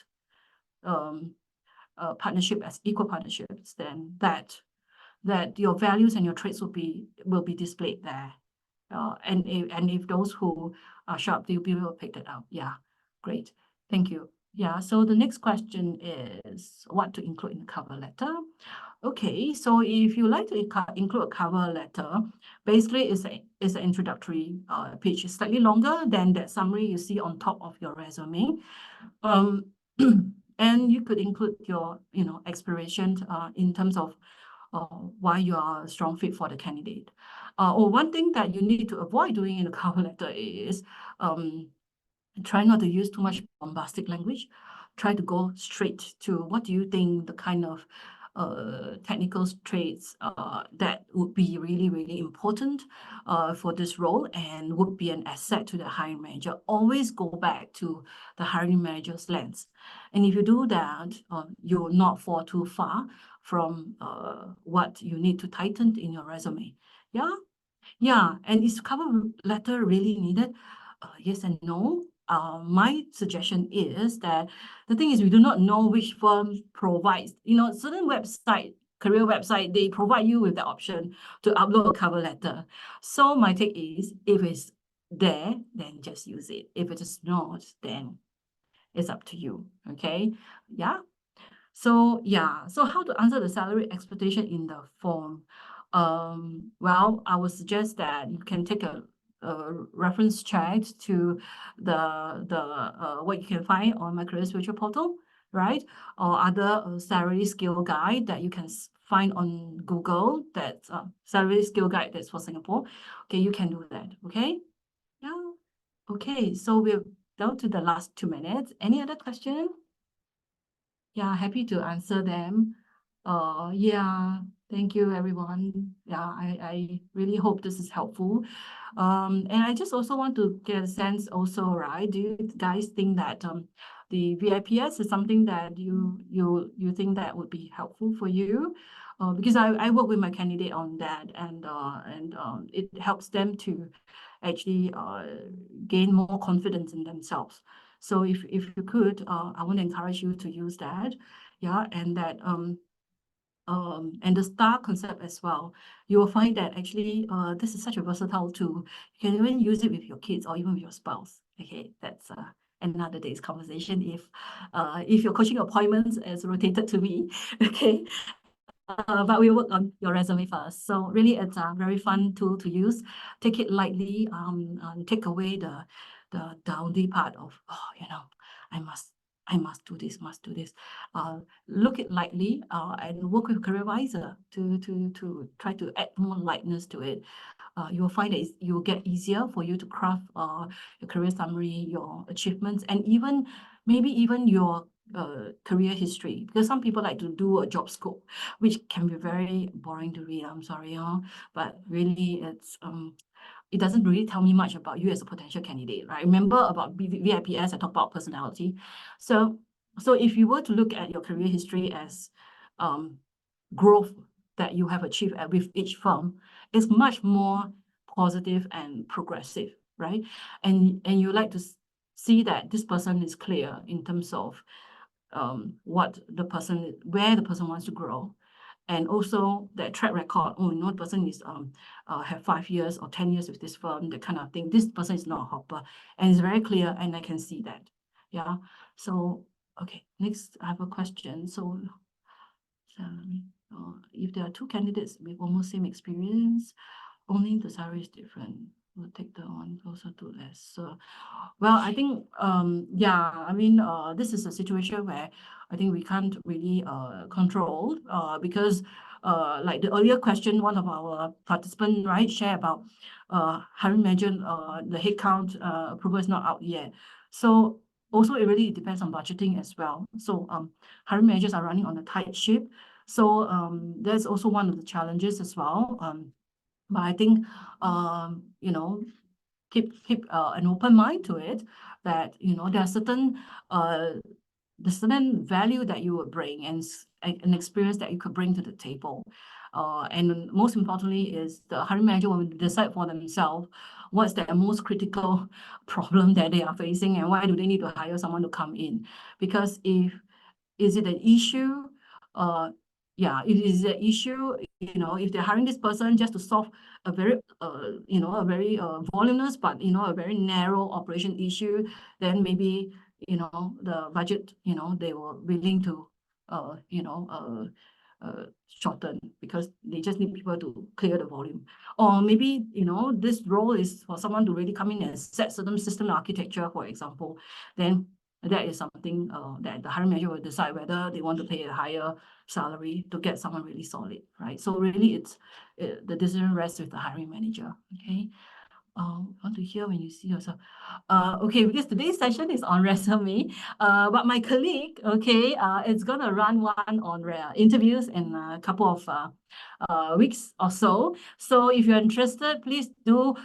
partnership as equal partnerships, then that your values and your traits will be displayed there. And if those who are sharp, they'll be able to pick that up. Yeah, great. Thank you. Yeah, so the next question is what to include in the cover letter. Okay, so if you like to include a cover letter, basically it's an introductory page. It's slightly longer than that summary you see on top of your resume. And you could include your, aspirations in terms of why you are a strong fit for the candidate. Or one thing that you need to avoid doing in a cover letter is try not to use too much bombastic language. Try to go straight to what do you think the kind of technical traits that would be really, really important for this role and would be an asset to the hiring manager. Always go back to the hiring manager's lens. And if you do that, you will not fall too far from what you need to tighten in your resume. Yeah? Yeah, and is cover letter really needed? Yes and no. My suggestion is that the thing is we do not know which firm provides, certain website, career website, they provide you with the option to upload a cover letter. So my take is if it's there, then just use it. If it is not, then it's up to you. Okay. Yeah. So how to answer the salary expectation in the form? Well, I would suggest that you can take a reference check to the what you can find on my Career Future portal, right? Or other salary skill guide that you can find on Google. That's salary skill guide that's for Singapore. Okay, you can do that. Okay. Yeah. Okay. So we're down to the last 2 minutes. Any other question? Yeah, happy to answer them. Yeah, thank you, everyone. Yeah, I really hope this is helpful. And I just also want to get a sense also, right? Do you guys think that the VIPS is something that you think that would be helpful for you? Because I work with my candidate on that, and it helps them to actually gain more confidence in themselves. So if you could, I want to encourage you to use that. Yeah, and that and the STAR concept as well. You will find that actually this is such a versatile tool. You can even use it with your kids or even with your spouse. Okay, that's another day's conversation if your coaching appointments is rotated to me. Okay. But we work on your resume first. So really, it's a very fun tool to use. Take it lightly. Take away the downy part of I must do this, must do this. Look it lightly and work with CareerVisor to try to add more lightness to it. You will find that you will get easier for you to craft your career summary, your achievements, and maybe even your career history, because some people like to do a job scope, which can be very boring to read. I'm sorry, but really it doesn't really tell me much about you as a potential candidate, right? Remember about VIPS, I talked about personality. So if you were to look at your career history as growth that you have achieved with each firm, it's much more positive and progressive, right? And you like to see that this person is clear in terms of where the person wants to grow, and also that track record. Oh, the person is have 5 years or 10 years with this firm, that kind of thing. This person is not a hopper, and it's very clear, and I can see that. Yeah. So okay, next I have a question. So if there are two candidates with almost same experience, only the salary is different, we'll take the one closer to less. So, well, I think, yeah, I mean, this is a situation where I think we can't really control, because like the earlier question, one of our participants, right, share about hiring manager, the headcount approval is not out yet. So also it really depends on budgeting as well. So hiring managers are running on a tight ship. So that's also one of the challenges as well. But I think, you know, keep an open mind to it, that, you know, there are certain the certain value that you would bring, and an experience that you could bring to the table. And most importantly is the hiring manager will decide for themselves what's their most critical problem that they are facing, and why do they need to hire someone to come in. Because is it an issue? Yeah, it is an issue, you know, if they're hiring this person just to solve a very, you know, a very voluminous, but, you know, a very narrow operation issue, then maybe, you know, the budget, you know, they were willing to, you know, shorten, because they just need people to clear the volume. Or maybe, you know, this role is for someone to really come in and set certain system architecture, for example, then that is something that the hiring manager will decide whether they want to pay a higher salary to get someone really solid, right? So really, it's the decision rests with the hiring manager. Okay. Want to hear when you see yourself. Okay, because today's session is on resume, but my colleague, okay, is gonna run one on interviews in a couple of weeks or so. So if you're interested, please do,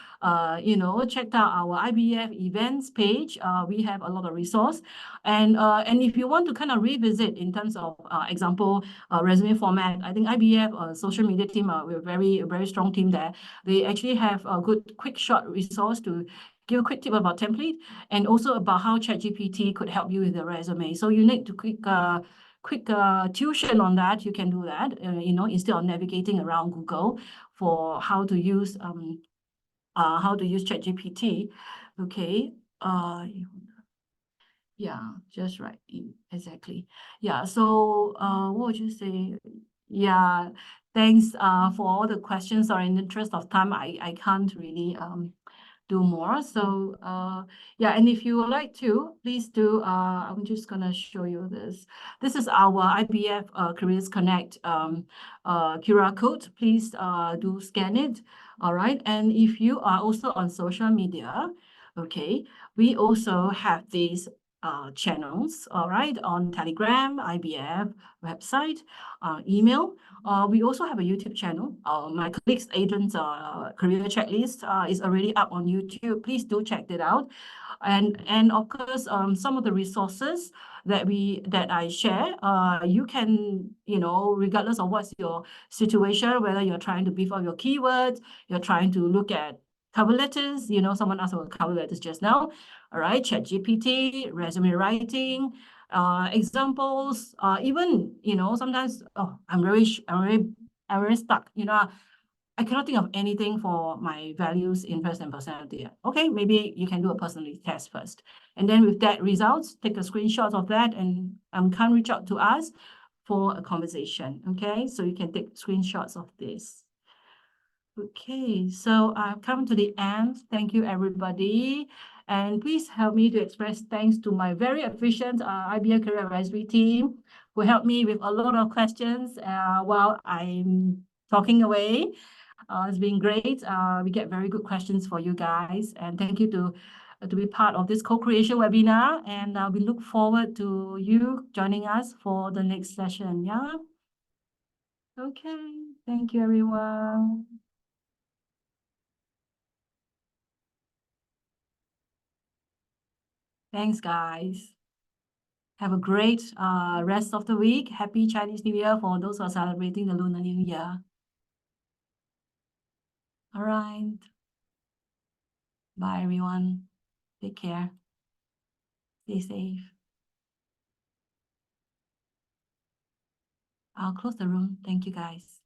you know, check out our IBF events page. We have a lot of resource, and if you want to kind of revisit in terms of example resume format, I think IBF social media team, we're a very strong team there. They actually have a good quick short resource to give a quick tip about template, and also about how ChatGPT could help you with the resume. So you need to quick tuition on that, you can do that, you know, instead of navigating around Google for how to use ChatGPT. Okay. Yeah, just right. Exactly. Yeah. So what would you say? Yeah. Thanks for all the questions. Or in the interest of time, I can't really do more. So yeah, and if you would like to, please do. I'm just gonna show you this. This is our IBF Careers Connect QR code. Please do scan it. All right. And if you are also on social media, okay, we also have these channels, all right, on Telegram, IBF website, email. We also have a YouTube channel. My colleague's agent's career checklist is already up on YouTube. Please do check that out. And of course, some of the resources that I share, you can, you know, regardless of what's your situation, whether you're trying to beef up your keywords, you're trying to look at cover letters, you know, someone asked about cover letters just now. All right, ChatGPT, resume writing, examples, even, you know, sometimes, oh, I'm very stuck, you know, I cannot think of anything for my values, interest, and personality. Okay, maybe you can do a personality test first. And then with that results, take a screenshot of that, and can reach out to us for a conversation. Okay, so you can take screenshots of this. Okay, so I've come to the end. Thank you, everybody. And please help me to express thanks to my very efficient IBF Career Advisory team, who helped me with a lot of questions while I'm talking away. It's been great. We get very good questions for you guys. And thank you to be part of this co-creation webinar. And we look forward to you joining us for the next session. Yeah. Okay. Thank you, everyone. Thanks, guys. Have a great rest of the week. Happy Chinese New Year for those who are celebrating the Lunar New Year. All right. Bye, everyone. Take care. Stay safe. I'll close the room. Thank you, guys.